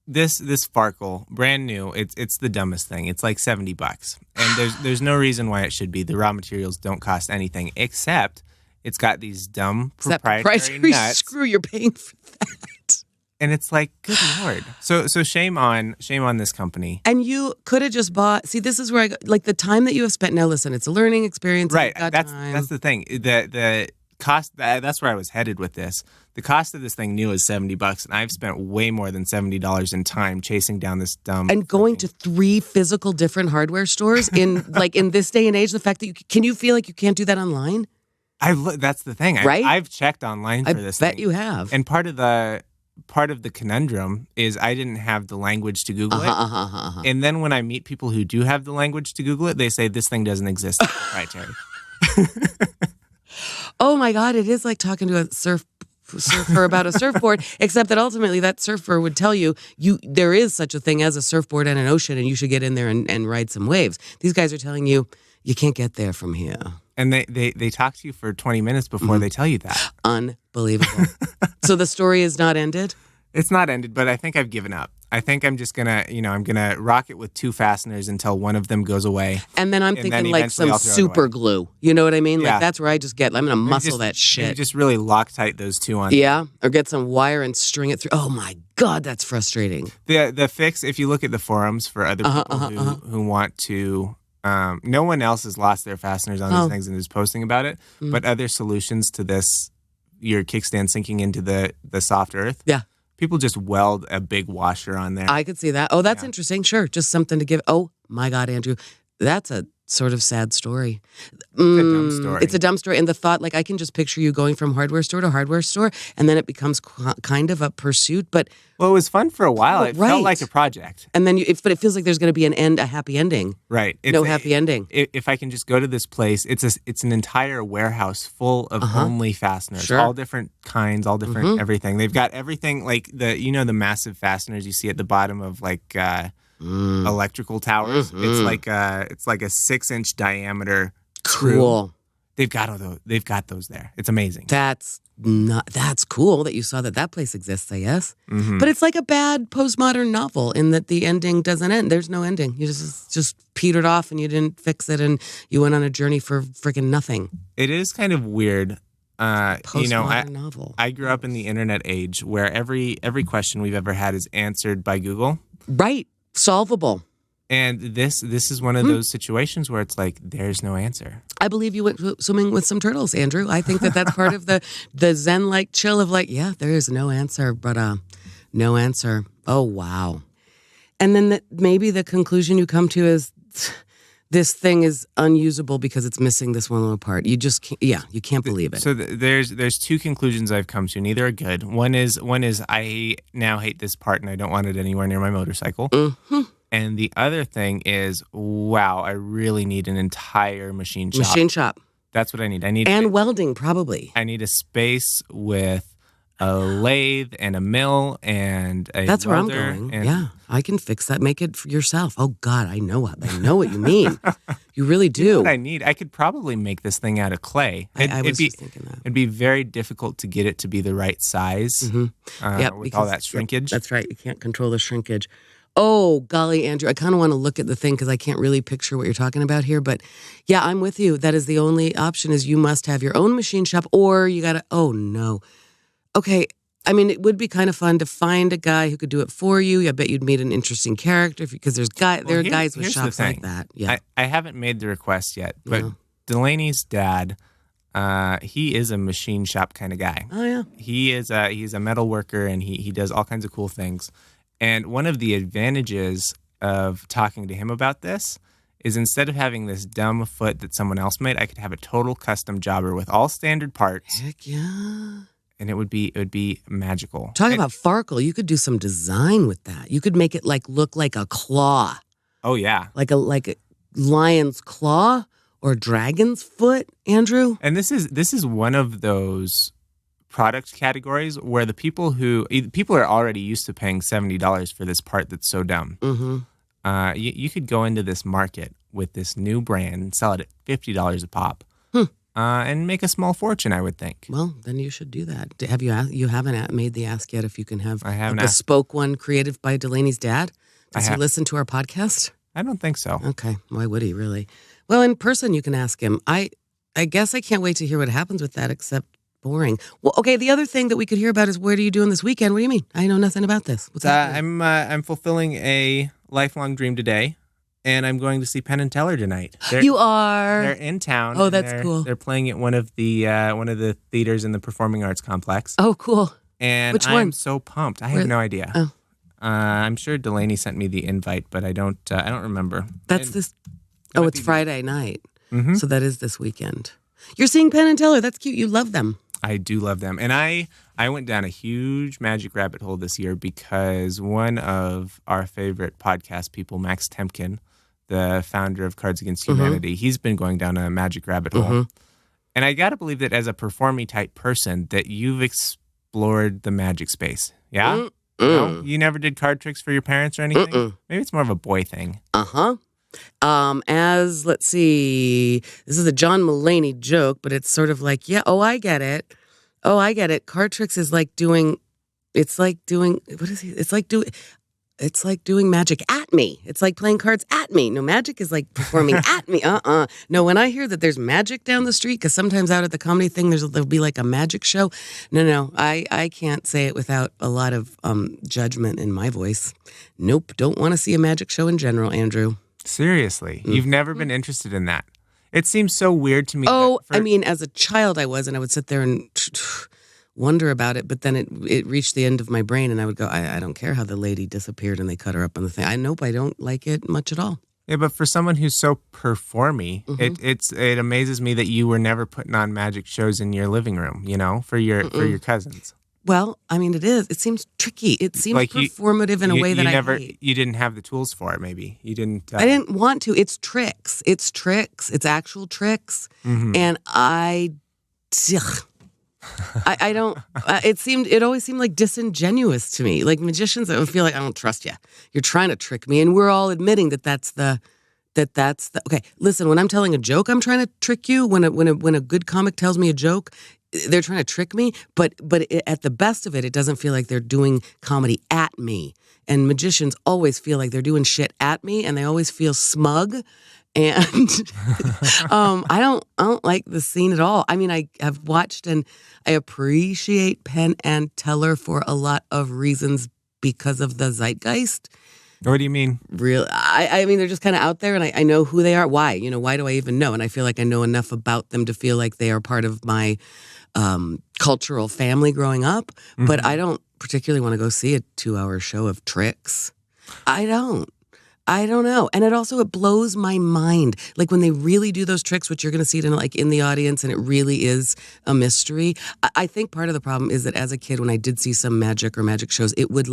this Farkle, brand new, it's the dumbest thing. It's like $70. And there's no reason why it should be. The raw materials don't cost anything except it's got these dumb proprietary nuts. Screw, you're paying for that. And it's like, good Lord. So shame on this company. And you could have just bought. See, this is where I go, the time that you have spent. Now, listen, it's a learning experience. Right. That's the thing. The cost. That's where I was headed with this. The cost of this thing new is $70, and I've spent way more than $70 in time chasing down this dumb. And going to 3 physical different hardware stores in in this day and age. The fact that can you feel like you can't do that online? That's the thing. Right? I've checked online for this. I bet you have. And part of the conundrum is I didn't have the language to Google it. And then when I meet people who do have the language to Google it, they say this thing doesn't exist. It's proprietary. Oh my God! It is like talking to a surfer about a surfboard, except that ultimately that surfer would tell you there is such a thing as a surfboard and an ocean, and you should get in there and ride some waves. These guys are telling you can't get there from here. And they talk to you for 20 minutes before they tell you that. Unbelievable. So the story is not ended? It's not ended, but I think I've given up. I think I'm just gonna, I'm gonna rock it with 2 fasteners until one of them goes away. And then I'm thinking some super glue. You know what I mean? Yeah. That's where I just I'm gonna muscle that shit. Just really Loctite those 2 on. Yeah, or get some wire and string it through. Oh my God, that's frustrating. The fix, if you look at the forums for other people who want to. No one else has lost their fasteners on these things and is posting about it. But other solutions to this, your kickstand sinking into the soft earth. Yeah. People just weld a big washer on there. I could see that. Oh, that's interesting. Sure. Just something to give. Oh, my God, Andrew. That's a sort of sad story. It's a dumb story. It's a dumb story. And the thought, I can just picture you going from hardware store to hardware store, and then it becomes kind of a pursuit. But well, it was fun for a while. It felt like a project. And then, but it feels like there's going to be a happy ending. Right. Happy ending. If I can just go to this place, it's an entire warehouse full of only fasteners, all different kinds, all different everything. They've got everything like the massive fasteners you see at the bottom of electrical towers. It's like a 6-inch diameter screw. Cool. They've got those there. It's amazing. That's cool that you saw that place exists, I guess. Mm-hmm. But it's like a bad postmodern novel in that the ending doesn't end. There's no ending. You just petered off and you didn't fix it and you went on a journey for freaking nothing. It is kind of weird. Postmodern novel. I grew up in the internet age where every question we've ever had is answered by Google. Right. Solvable. And this is one of those situations where it's like, there's no answer. I believe you went swimming with some turtles, Andrew. I think that's part of the Zen-like chill of there is no answer, but no answer. Oh, wow. And then maybe the conclusion you come to is this thing is unusable because it's missing this one little part. You just can't, you can't believe it. So there's 2 conclusions I've come to. Neither are good. One is I now hate this part and I don't want it anywhere near my motorcycle. Mm-hmm. And the other thing is, wow, I really need an entire machine shop. Machine shop. That's what I need. And welding, probably. I need a space with a lathe and a mill and a That's where I'm welder going. and- Yeah, I can fix that. Make it for yourself. Oh God, I know what you mean. You really do. You know what I need? I could probably make this thing out of clay. I was just thinking that. It'd be very difficult to get it to be the right size with all that shrinkage. That's right. You can't control the shrinkage. Oh, golly, Andrew, I kind of want to look at the thing because I can't really picture what you're talking about here. But yeah, I'm with you. That is the only option is you must have your own machine shop or you got to, oh no. Okay, I mean, it would be kind of fun to find a guy who could do it for you. I bet you'd meet an interesting character because there are guys with shops like that. Yeah, I haven't made the request yet, but Delaney's dad, he is a machine shop kind of guy. Oh yeah, he's a metal worker and he does all kinds of cool things. And one of the advantages of talking to him about this is instead of having this dumb foot that someone else made, I could have a total custom jobber with all standard parts. Heck yeah. And it would be magical. Talking about Farkle, you could do some design with that. You could make it look like a claw. Oh yeah. Like a lion's claw or dragon's foot, Andrew. And this is one of those product categories where the people are already used to paying $70 for this part that's so dumb. Mm-hmm. You could go into this market with this new brand and sell it at $50 a pop, and make a small fortune, I would think. Well, then you should do that. Have you haven't made the ask yet if you can have a bespoke one created by Delaney's dad? Does he listen to our podcast? I don't think so. Okay, why would he really? Well, in person you can ask him. I guess I can't wait to hear what happens with that, except boring. Well, okay, the other thing that we could hear about is what are you doing this weekend? What do you mean? I know nothing about this. What's happening? I'm fulfilling a lifelong dream today, and I'm going to see Penn and Teller tonight. You are? They're in town. Oh, that's cool. They're playing at one of the theaters in the Performing Arts Complex. Oh, cool. And Which one? I'm so pumped. I have no idea. Oh. I'm sure Delaney sent me the invite, but I don't remember. It's Friday night. Mm-hmm. So that is this weekend. You're seeing Penn and Teller. That's cute. You love them. I do love them. And I went down a huge magic rabbit hole this year because one of our favorite podcast people, Max Temkin, the founder of Cards Against Humanity, he's been going down a magic rabbit hole. And I got to believe that as a performy type person that you've explored the magic space. Yeah? No? You never did card tricks for your parents or anything? Maybe it's more of a boy thing. Let's see, this is a John Mulaney joke, but it's sort of like, I get it. Card tricks is like doing, it's like doing magic at me. It's like playing cards at me. No, magic is like performing at me. No, when I hear that there's magic down the street, because sometimes out at the comedy thing, there'll be like a magic show. No, I can't say it without a lot of judgment in my voice. Nope, don't want to see a magic show in general, Andrew. Seriously, you've never been interested in that? It seems so weird to me. I mean, as a child I was, and I would sit there and wonder about it, but then it reached the end of my brain, and I would go, I don't care how the lady disappeared and they cut her up on the thing. I don't like it much at all. Yeah, but for someone who's so performy, it amazes me that you were never putting on magic shows in your living room, for your cousins. Well, I mean, it is. It seems tricky. It seems like performative in a way that I hate. You didn't have the tools for it, maybe. You didn't... I didn't want to. It's tricks. It's actual tricks. And I don't... It always seemed like disingenuous to me. Like magicians, I would feel like, I don't trust you. You're trying to trick me. And we're all admitting that's the... Okay, listen, when I'm telling a joke, I'm trying to trick you. When a good comic tells me a joke, they're trying to trick me, but at the best of it, it doesn't feel like they're doing comedy at me. And magicians always feel like they're doing shit at me, and they always feel smug. And I don't like the scene at all. I mean, I have watched and I appreciate Penn and Teller for a lot of reasons because of the zeitgeist. What do you mean? I mean, they're just kind of out there, and I know who they are. Why? Why do I even know? And I feel like I know enough about them to feel like they are part of my cultural family growing up. But I don't particularly want to go see a 2-hour show of tricks. I don't know. And it blows my mind. Like when they really do those tricks, which you're going to see it in the audience, and it really is a mystery. I think part of the problem is that as a kid, when I did see some magic or magic shows, it would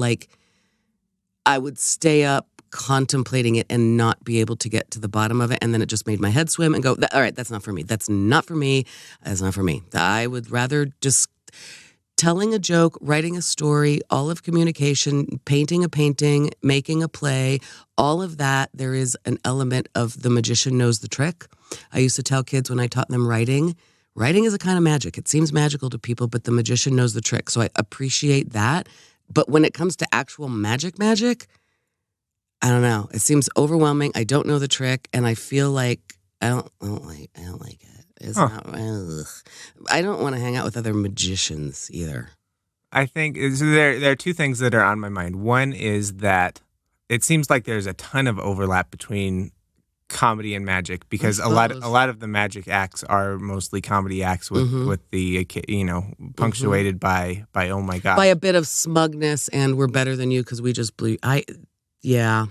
I would stay up contemplating it and not be able to get to the bottom of it. And then it just made my head swim and go, all right, that's not for me. That's not for me. That's not for me. I would rather just telling a joke, writing a story, all of communication, painting a painting, making a play, all of that, there is an element of the magician knows the trick. I used to tell kids when I taught them writing is a kind of magic. It seems magical to people, but the magician knows the trick. So I appreciate that. But when it comes to actual magic, I don't know. It seems overwhelming. I don't know the trick, and I feel like I don't like it. It's not. Ugh. I don't want to hang out with other magicians either. I think there are two things that are on my mind. One is that it seems like there's a ton of overlap between comedy and magic because a lot of the magic acts are mostly comedy acts with the punctuated by oh my god, by a bit of smugness and we're better than you because we just blew. Yeah.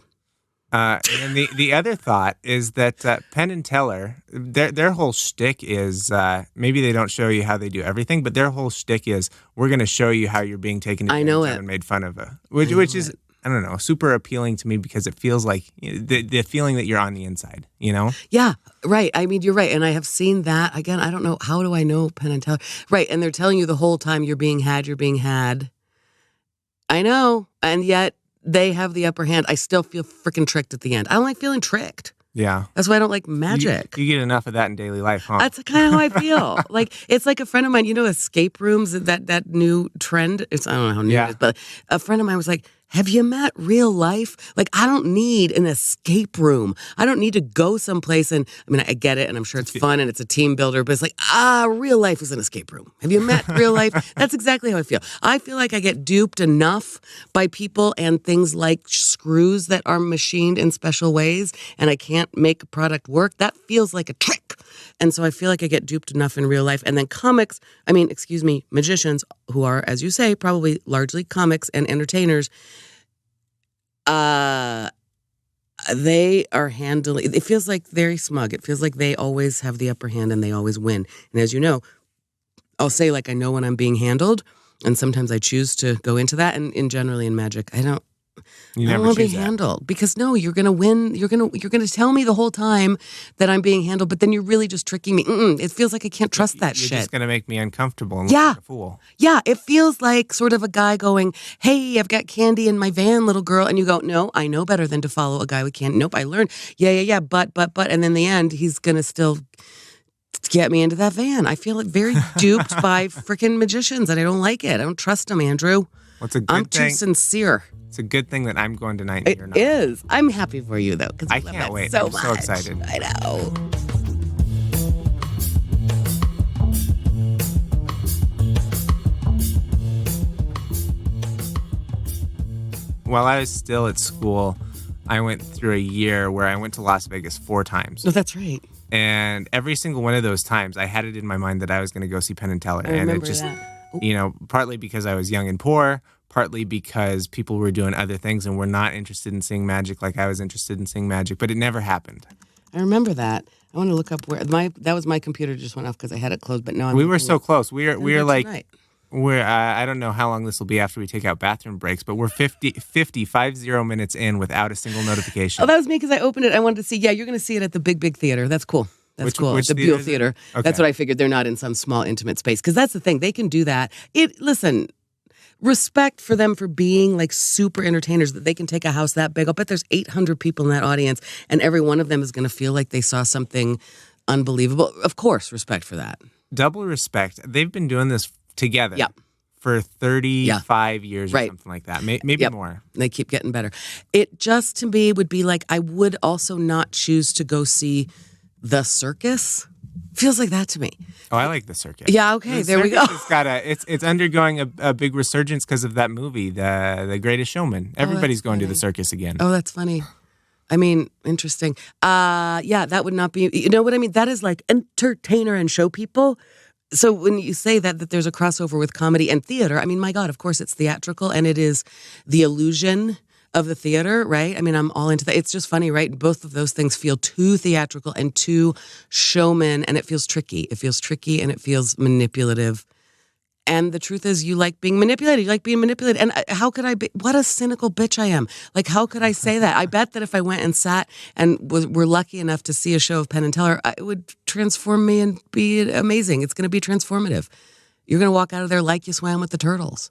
And then the other thought is that Penn and Teller, their whole shtick is maybe they don't show you how they do everything, but their whole shtick is we're going to show you how you're being taken advantage of and made fun of, which is I don't know, super appealing to me because it feels like the feeling that you're on the inside, you know? Yeah, right. I mean, you're right, and I have seen that again. I don't know how do I know Penn and Teller, right? And they're telling you the whole time you're being had. I know, and yet. They have the upper hand. I still feel freaking tricked at the end. I don't like feeling tricked. Yeah. That's why I don't like magic. You get enough of that in daily life, huh? That's kind of how I feel. Like, it's like a friend of mine, escape rooms, that new trend. I don't know how new it is, but a friend of mine was like, have you met real life? Like, I don't need an escape room. I don't need to go someplace. And I mean, I get it, and I'm sure it's fun, and it's a team builder, but it's like, real life is an escape room. Have you met real life? That's exactly how I feel. I feel like I get duped enough by people and things like screws that are machined in special ways, and I can't make a product work. That feels like a trick. And so I feel like I get duped enough in real life. And then magicians, who are, as you say, probably largely comics and entertainers, they are handling, it feels like very smug. It feels like they always have the upper hand and they always win. And as you know, I'll say like I know when I'm being handled, and sometimes I choose to go into that. And generally in magic, I don't want to be handled because no, you're going to win. You're going to tell me the whole time that I'm being handled, but then you're really just tricking me. It feels like I can't trust that shit. You're just going to make me uncomfortable and look like a fool. Yeah, it feels like sort of a guy going, hey, I've got candy in my van, little girl. And you go, no, I know better than to follow a guy with candy. Nope, I learned. Yeah, but. And then in the end, he's going to still get me into that van. I feel like very duped by freaking magicians, and I don't like it. I don't trust them, Andrew. I'm too sincere. It's a good thing that I'm going tonight and you're not. It is. I'm happy for you, though, because I can't wait. So I'm much. so excited. I know. While I was still at school, I went through a year where I went to Las Vegas 4 times. Oh, that's right. And every single one of those times, I had it in my mind that I was going to go see Penn and Teller. I remember that. Partly because I was young and poor, partly because people were doing other things and were not interested in seeing magic like I was interested in seeing magic, but it never happened. I remember that. I want to look up where that was my computer just went off because I had it closed, but no, we were so close. We're like tonight. We're I don't know how long this will be after we take out bathroom breaks, but we're 50 minutes in without a single notification. Oh, that was me because I opened it. I wanted to see. Yeah, you're going to see it at the big theater. That's cool. That's cool. Which the Buell Theater. Okay. That's what I figured. They're not in some small, intimate space. Because that's the thing. They can do that. Listen, respect for them for being like super entertainers, that they can take a house that big. I'll bet there's 800 people in that audience, and every one of them is going to feel like they saw something unbelievable. Of course, respect for that. Double respect. They've been doing this together. For 35 years or something like that. Maybe more. They keep getting better. It just, to me, would be like, I would also not choose to go see the circus. Feels like that to me. Oh, I like the circus. Yeah, okay, there we go. It's undergoing a big resurgence because of that movie, The Greatest Showman. Everybody's going to the circus again. Oh, that's funny. I mean, interesting. Yeah, that would not be, you know what I mean? That is like entertainer and show people. So when you say that there's a crossover with comedy and theater, I mean, my God, of course it's theatrical and it is the illusion of the theater, right? I mean, I'm all into that. It's just funny, right? Both of those things feel too theatrical and too showman, and it feels tricky. It feels tricky and it feels manipulative. And the truth is, you like being manipulated. You like being manipulated. And how could I be? What a cynical bitch I am. Like, how could I say that? I bet that if I went and sat and were lucky enough to see a show of Penn and Teller, it would transform me and be amazing. It's going to be transformative. You're going to walk out of there like you swam with the turtles.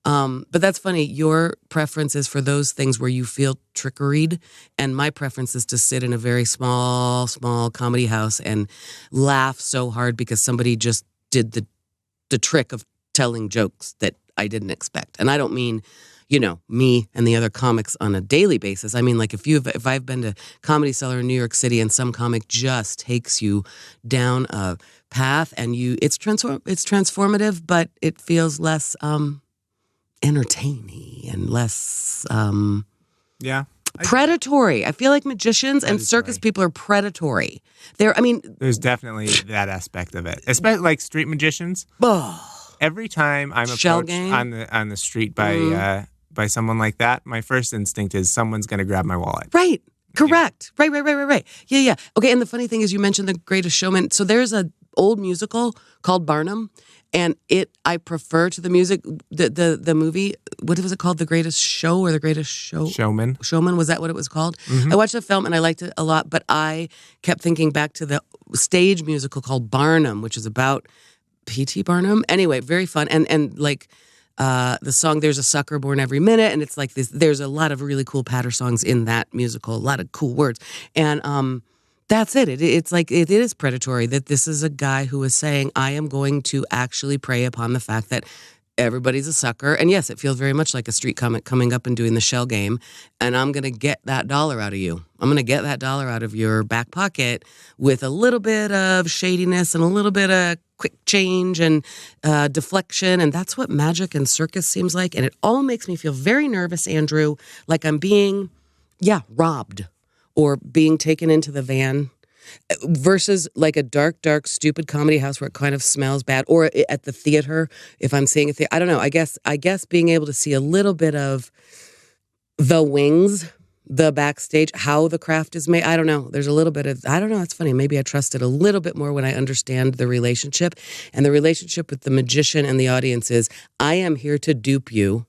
But that's funny. Your preference is for those things where you feel trickeried, and my preference is to sit in a very small comedy house and laugh so hard because somebody just did the trick of telling jokes that I didn't expect. And I don't mean, me and the other comics on a daily basis. I mean, like if I've been to Comedy Cellar in New York City and some comic just takes you down a path and it's transformative, but it feels less entertaining and less predatory. I feel like magicians and circus people are predatory. There's definitely that aspect of it, especially like street magicians. Every time I'm approached on the street by someone like that, my first instinct is someone's going to grab my wallet. Right. Correct. Yeah. Right. Yeah. Okay. And the funny thing is, you mentioned The Greatest Showman. So there's an old musical called Barnum, and I prefer to the music, the movie. What was it called? The Greatest Show or The Greatest Showman? Showman. Was that what it was called? Mm-hmm. I watched the film and I liked it a lot, but I kept thinking back to the stage musical called Barnum, which is about P.T. Barnum. Anyway, very fun. And like the song "There's a Sucker Born Every Minute," and it's like this. There's a lot of really cool patter songs in that musical. A lot of cool words, and that's it. It's like it is predatory. That this is a guy who is saying, "I am going to actually prey upon the fact that everybody's a sucker." And yes, it feels very much like a street comic coming up and doing the shell game. And I'm going to get that dollar out of you. I'm going to get that dollar out of your back pocket with a little bit of shadiness and a little bit of quick change and deflection. And that's what magic and circus seems like. And it all makes me feel very nervous, Andrew, like I'm being, robbed or being taken into the van. Versus like a dark, stupid comedy house where it kind of smells bad, or at the theater, if I'm seeing a theater. I don't know. I guess being able to see a little bit of the wings, the backstage, how the craft is made. I don't know. There's a little bit of, I don't know. It's funny. Maybe I trust it a little bit more when I understand the relationship. And the relationship with the magician and the audience is, I am here to dupe you.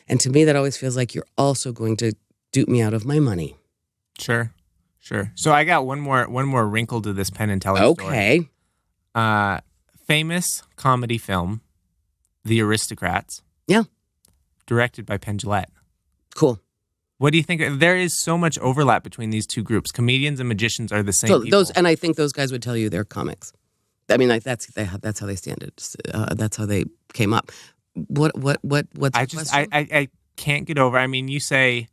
And to me, that always feels like you're also going to dupe me out of my money. Sure. So I got one more wrinkle to this Penn and Teller story. Okay. Famous comedy film, The Aristocrats. Yeah. Directed by Penn Jillette. Cool. What do you think? There is so much overlap between these two groups. Comedians and magicians are the same people. And I think those guys would tell you they're comics. I mean, like that's how they stand it. That's how they came up. What's the question? I can't get over. I mean, you say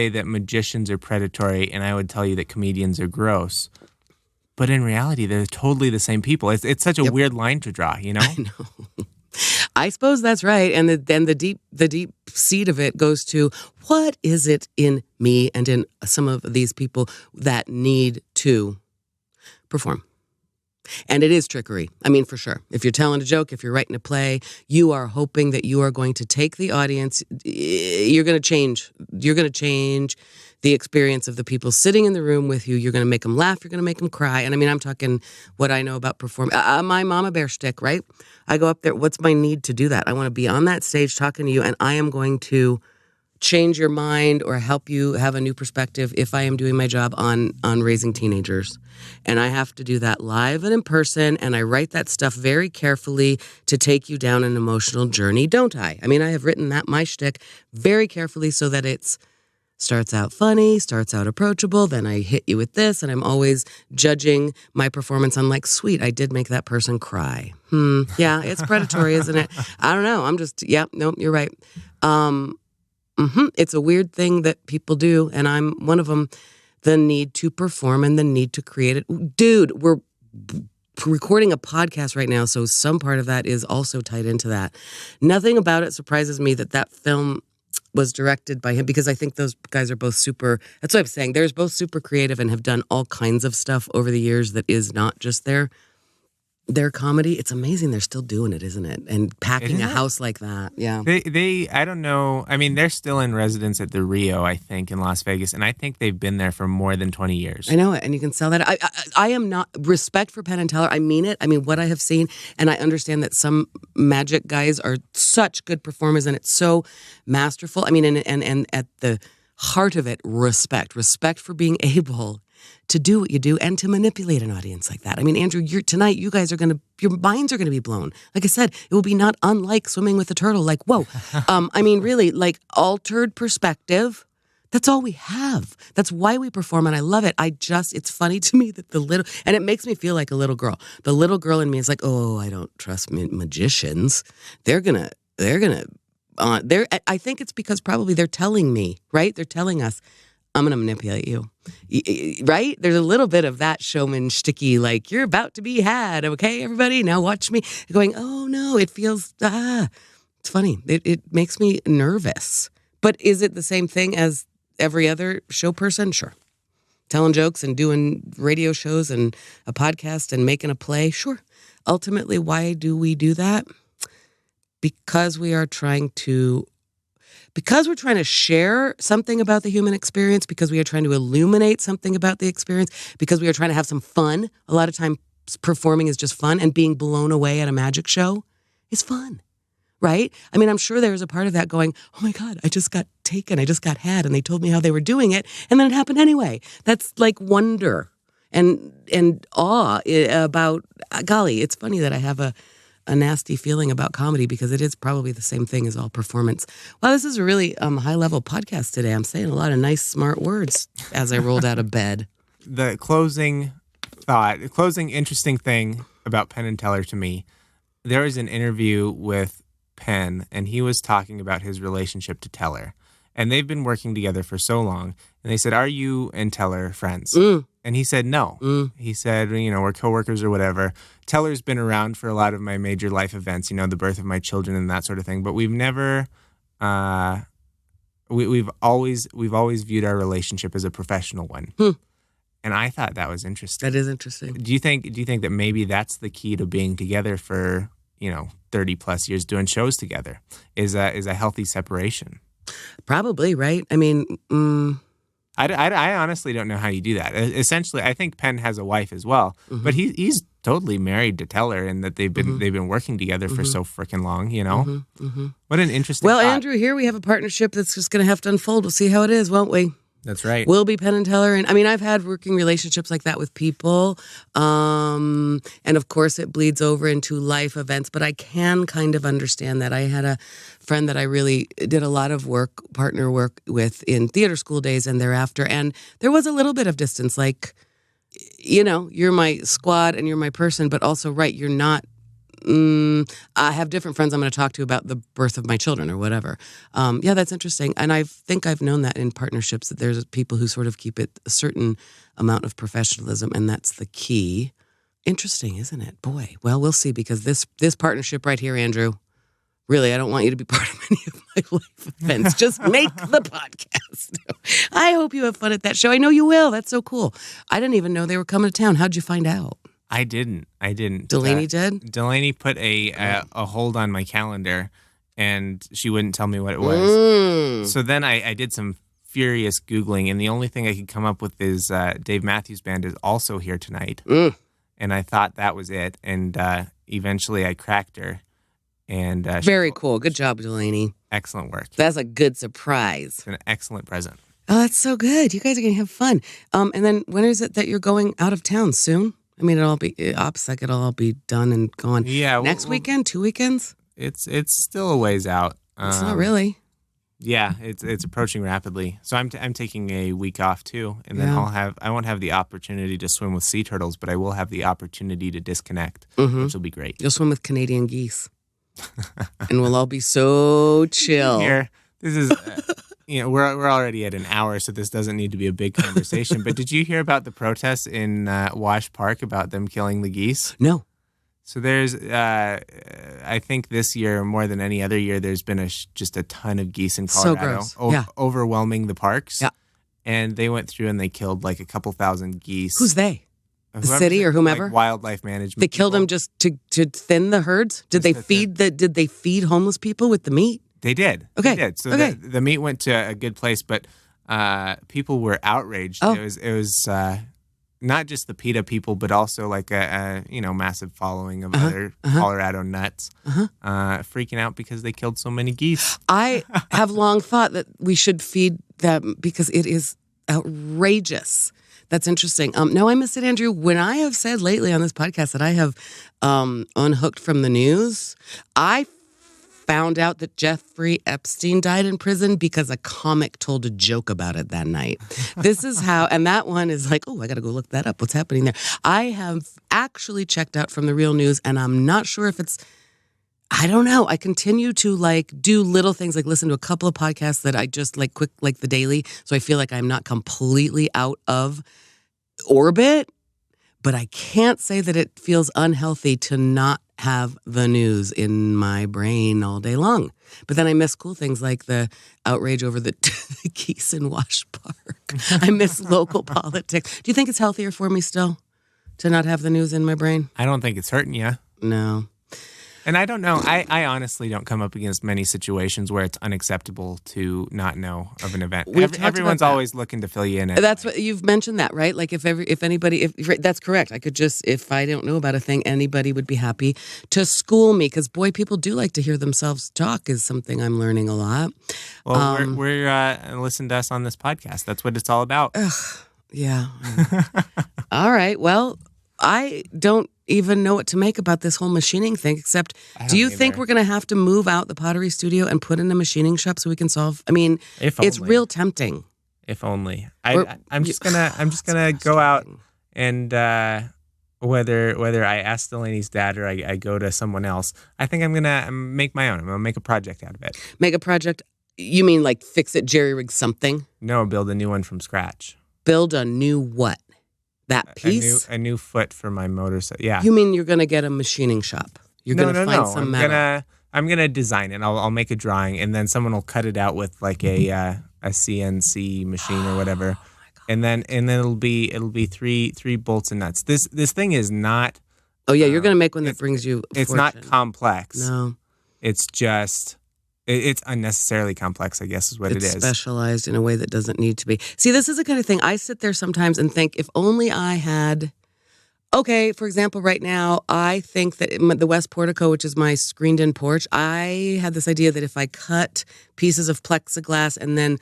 that magicians are predatory, and I would tell you that comedians are gross. But in reality, they're totally the same people. It's such a weird line to draw, you know? I know. I suppose that's right. And then the deep seed of it goes to, what is it in me and in some of these people that need to perform? And it is trickery. I mean, for sure. If you're telling a joke, if you're writing a play, you are hoping that you are going to take the audience. You're going to change the experience of the people sitting in the room with you. You're going to make them laugh. You're going to make them cry. And I mean, I'm talking what I know about performing. My mama bear shtick, right? I go up there. What's my need to do that? I want to be on that stage talking to you, and I am going to change your mind or help you have a new perspective if I am doing my job on raising teenagers. And I have to do that live and in person, and I write that stuff very carefully to take you down an emotional journey, don't I? I mean, I have written my shtick very carefully so that it's starts out funny, starts out approachable, then I hit you with this, and I'm always judging my performance on like, sweet, I did make that person cry. Yeah, it's predatory, isn't it? I don't know. I'm just, no, you're right. It's a weird thing that people do, and I'm one of them. The need to perform and the need to create it. Dude, we're recording a podcast right now, so some part of that is also tied into that. Nothing about it surprises me that film was directed by him, because I think those guys are both super, that's what I'm saying, they're both super creative and have done all kinds of stuff over the years that is not just their comedy. It's amazing they're still doing it, isn't it? And packing a house like that. Yeah. They I don't know. I mean, they're still in residence at the Rio, I think, in Las Vegas. And I think they've been there for more than 20 years. I know it. And you can sell that. I am not, respect for Penn and Teller. I mean it. I mean, what I have seen. And I understand that some magic guys are such good performers and it's so masterful. I mean, and at the heart of it, respect for being able to do what you do and to manipulate an audience like that. I mean, Andrew, tonight you guys your minds are going to be blown. Like I said, it will be not unlike swimming with a turtle. Like, whoa. I mean, really, like altered perspective. That's all we have. That's why we perform, and I love it. It's funny to me that and it makes me feel like a little girl. The little girl in me is like, oh, I don't trust magicians. I think it's because probably they're telling me, right? They're telling us, I'm going to manipulate you, right? There's a little bit of that showman shticky, like, you're about to be had, okay, everybody? Now watch me. Going, oh, no, it feels, it's funny. It makes me nervous. But is it the same thing as every other show person? Sure. Telling jokes and doing radio shows and a podcast and making a play? Sure. Ultimately, why do we do that? Because we're trying to share something about the human experience, because we are trying to illuminate something about the experience, because we are trying to have some fun. A lot of times performing is just fun, and being blown away at a magic show is fun. Right? I mean, I'm sure there's a part of that going, oh my God, I just got taken. I just got had, and they told me how they were doing it. And then it happened anyway. That's like wonder and awe about, golly, it's funny that I have a nasty feeling about comedy, because it is probably the same thing as all performance. Well, this is a really high level podcast today. I'm saying a lot of nice, smart words as I rolled out of bed. The closing interesting thing about Penn and Teller to me, there was an interview with Penn, and he was talking about his relationship to Teller. And they've been working together for so long. And they said, are you and Teller friends? And he said, no. He said, we're coworkers or whatever. Teller's been around for a lot of my major life events, the birth of my children and that sort of thing. But we've never, we've always viewed our relationship as a professional one. And I thought that was interesting. That is interesting. Do you think that maybe that's the key to being together for 30 plus years doing shows together, is a healthy separation? Probably, right? I mean, I honestly don't know how you do that. Essentially, I think Penn has a wife as well, but he's totally married to Teller, and that they've been working together for so freaking long. What an interesting. Well, thought. Andrew, here we have a partnership that's just going to have to unfold. We'll see how it is, won't we? That's right. We'll be Penn and Teller. And I mean, I've had working relationships like that with people. And of course, it bleeds over into life events. But I can kind of understand that. I had a friend that I really did a lot of partner work with in theater school days and thereafter. And there was a little bit of distance. Like, you're my squad and you're my person, but also, right, you're not. I have different friends I'm going to talk to about the birth of my children or whatever. Yeah, that's interesting. And I think I've known that in partnerships, that there's people who sort of keep it a certain amount of professionalism, and that's the key. Interesting, isn't it? Boy, well, we'll see, because this partnership right here, Andrew, really, I don't want you to be part of any of my life events. Just make the podcast. I hope you have fun at that show. I know you will. That's so cool. I didn't even know they were coming to town. How'd you find out? I didn't. Delaney did? Delaney put a hold on my calendar, and she wouldn't tell me what it was. So then I did some furious Googling, and the only thing I could come up with is Dave Matthews Band is also here tonight. And I thought that was it. And eventually I cracked her. And very cool. Good job, Delaney. Excellent work. That's a good surprise. It's an excellent present. Oh, that's so good. You guys are going to have fun. And then when is it that you're going out of town? Soon? I mean, it'll all be done and gone. Yeah. Next weekend? 2 weekends? It's still a ways out. It's not really. Yeah, it's approaching rapidly. So I'm taking a week off too, and then I won't have the opportunity to swim with sea turtles, but I will have the opportunity to disconnect, which will be great. You'll swim with Canadian geese, and we'll all be so chill. Here, this is. We're already at an hour, so this doesn't need to be a big conversation. But did you hear about the protests in Wash Park about them killing the geese? No. So there's, I think this year more than any other year, there's been just a ton of geese in Colorado, overwhelming the parks. Yeah. And they went through and they killed like a couple thousand geese. Who's they? The city or whomever? Like wildlife management. They killed them just to thin the herds. Did they feed homeless people with the meat? They did. Okay. They did. So the meat went to a good place, but people were outraged. Oh. It was not just the PETA people, but also like a massive following of other Colorado nuts freaking out because they killed so many geese. I have long thought that we should feed them because it is outrageous That's interesting. No, I missed it, Andrew. When I have said lately on this podcast that I have unhooked from the news, I found out that Jeffrey Epstein died in prison because a comic told a joke about it that night. This is how, and that one is like, oh, I got to go look that up. What's happening there? I have actually checked out from the real news, and I'm not sure if it's, I don't know. I continue to like do little things, like listen to a couple of podcasts that I just like quick, like the daily. So I feel like I'm not completely out of orbit, but I can't say that it feels unhealthy to not have the news in my brain all day long. But then I miss cool things like the outrage over the geese in Wash Park. I miss local politics. Do you think it's healthier for me still to not have the news in my brain? I don't think it's hurting you. No. And I don't know. I honestly don't come up against many situations where it's unacceptable to not know of an event. Everyone's always looking to fill you in. That's what you've mentioned that, right? Like if anybody, that's correct. I could just, if I don't know about a thing, anybody would be happy to school me. Because boy, people do like to hear themselves talk is something I'm learning a lot. Well, we're listen to us on this podcast. That's what it's all about. Yeah. All right. Well, I don't even know what to make about this whole machining thing, except do you think we're going to have to move out the pottery studio and put in a machining shop so we can solve? I mean, it's real tempting. If only. I'm just gonna go out and whether I ask Delaney's dad or I go to someone else, I think I'm gonna make my own. I'm gonna make a project out of it. Make a project? You mean like fix it, jerry rig something? No, build a new one from scratch. Build a new what? That piece? A new foot for my motorcycle. Yeah. You mean you're going to get a machining shop? You're going to find some metal? I'm gonna design it. I'll make a drawing, and then someone will cut it out with like a CNC machine or whatever, and then it'll be three bolts and nuts. This thing is not. Oh yeah, you're going to make one that brings you. It's not complex. No. It's just. It's unnecessarily complex, I guess, is what it is. It's specialized in a way that doesn't need to be. See, this is the kind of thing I sit there sometimes and think, if only I had... Okay, for example, right now, I think that the West Portico, which is my screened-in porch, I had this idea that if I cut pieces of plexiglass and then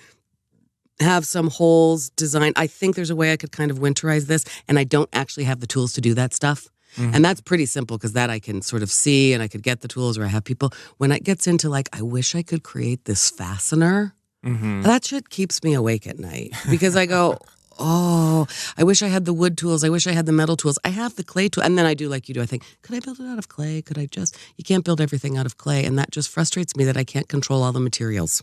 have some holes designed, I think there's a way I could kind of winterize this, and I don't actually have the tools to do that stuff. Mm-hmm. And that's pretty simple because that I can sort of see and I could get the tools or I have people. When it gets into like, I wish I could create this fastener, that shit keeps me awake at night because I go, oh, I wish I had the wood tools. I wish I had the metal tools. I have the clay tool. And then I do like you do. I think, could I build it out of clay? Could I just, you can't build everything out of clay. And that just frustrates me that I can't control all the materials.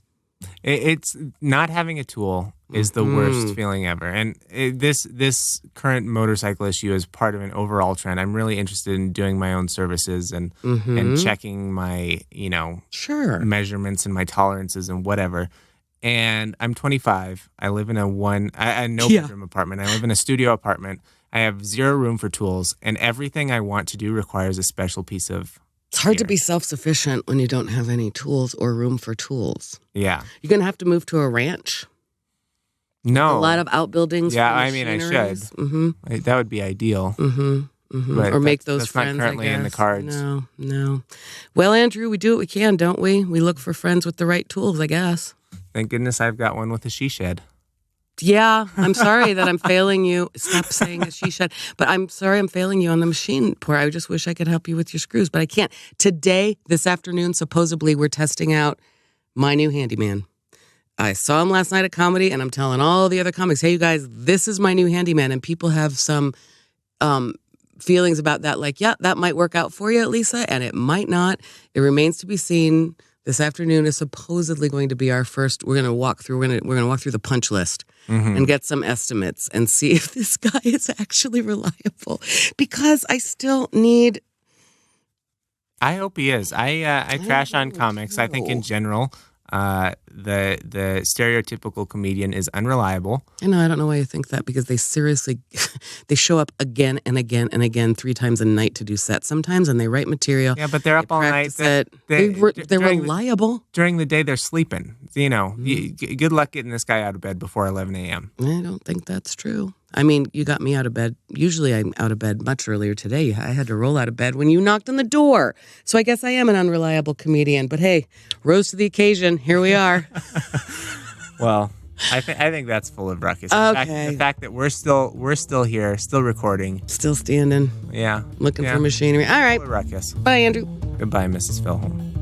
It's not having a tool is the worst feeling ever. And this current motorcycle issue is part of an overall trend. I'm really interested in doing my own services and checking my, measurements and my tolerances and whatever. And I'm 25. I live in a no-bedroom apartment. I live in a studio apartment. I have zero room for tools, and everything I want to do requires a special piece of It's hard to be self-sufficient when you don't have any tools or room for tools. Yeah. You're going to have to move to a ranch? No. A lot of outbuildings. Yeah, I mean, I should. Mm-hmm. That would be ideal. Mm-hmm. Mm-hmm. Or make those that's friends, not currently in the cards. No. Well, Andrew, we do what we can, don't we? We look for friends with the right tools, I guess. Thank goodness I've got one with a she shed. Yeah, I'm sorry that I'm failing you. Stop saying a she shed. But I'm sorry I'm failing you on the machine pour. I just wish I could help you with your screws, but I can't. Today, this afternoon, supposedly, we're testing out my new handyman. I saw him last night at comedy, and I'm telling all the other comics, hey, you guys, this is my new handyman. And people have some feelings about that, like, yeah, that might work out for you, Lisa, and it might not. It remains to be seen. This afternoon is supposedly going to be our first. We're going to walk through the punch list and get some estimates and see if this guy is actually reliable. Because I still need. I hope he is. I trash on comics. I think in general, the stereotypical comedian is unreliable. I know. I don't know why you think that, because they seriously, they show up again and again and again 3 times a night to do sets sometimes, and they write material. Yeah, but they're up all night. They're reliable. During the day, they're sleeping. Good luck getting this guy out of bed before 11 a.m. I don't think that's true. I mean, you got me out of bed. Usually I'm out of bed much earlier today. I had to roll out of bed when you knocked on the door. So I guess I am an unreliable comedian. But hey, rose to the occasion. Here we are. Well, I think that's full of ruckus. Okay. The fact that we're still here, still recording. Still standing. Yeah. Looking for machinery. All right. Full of ruckus. Bye, Andrew. Goodbye, Mrs. Filholm.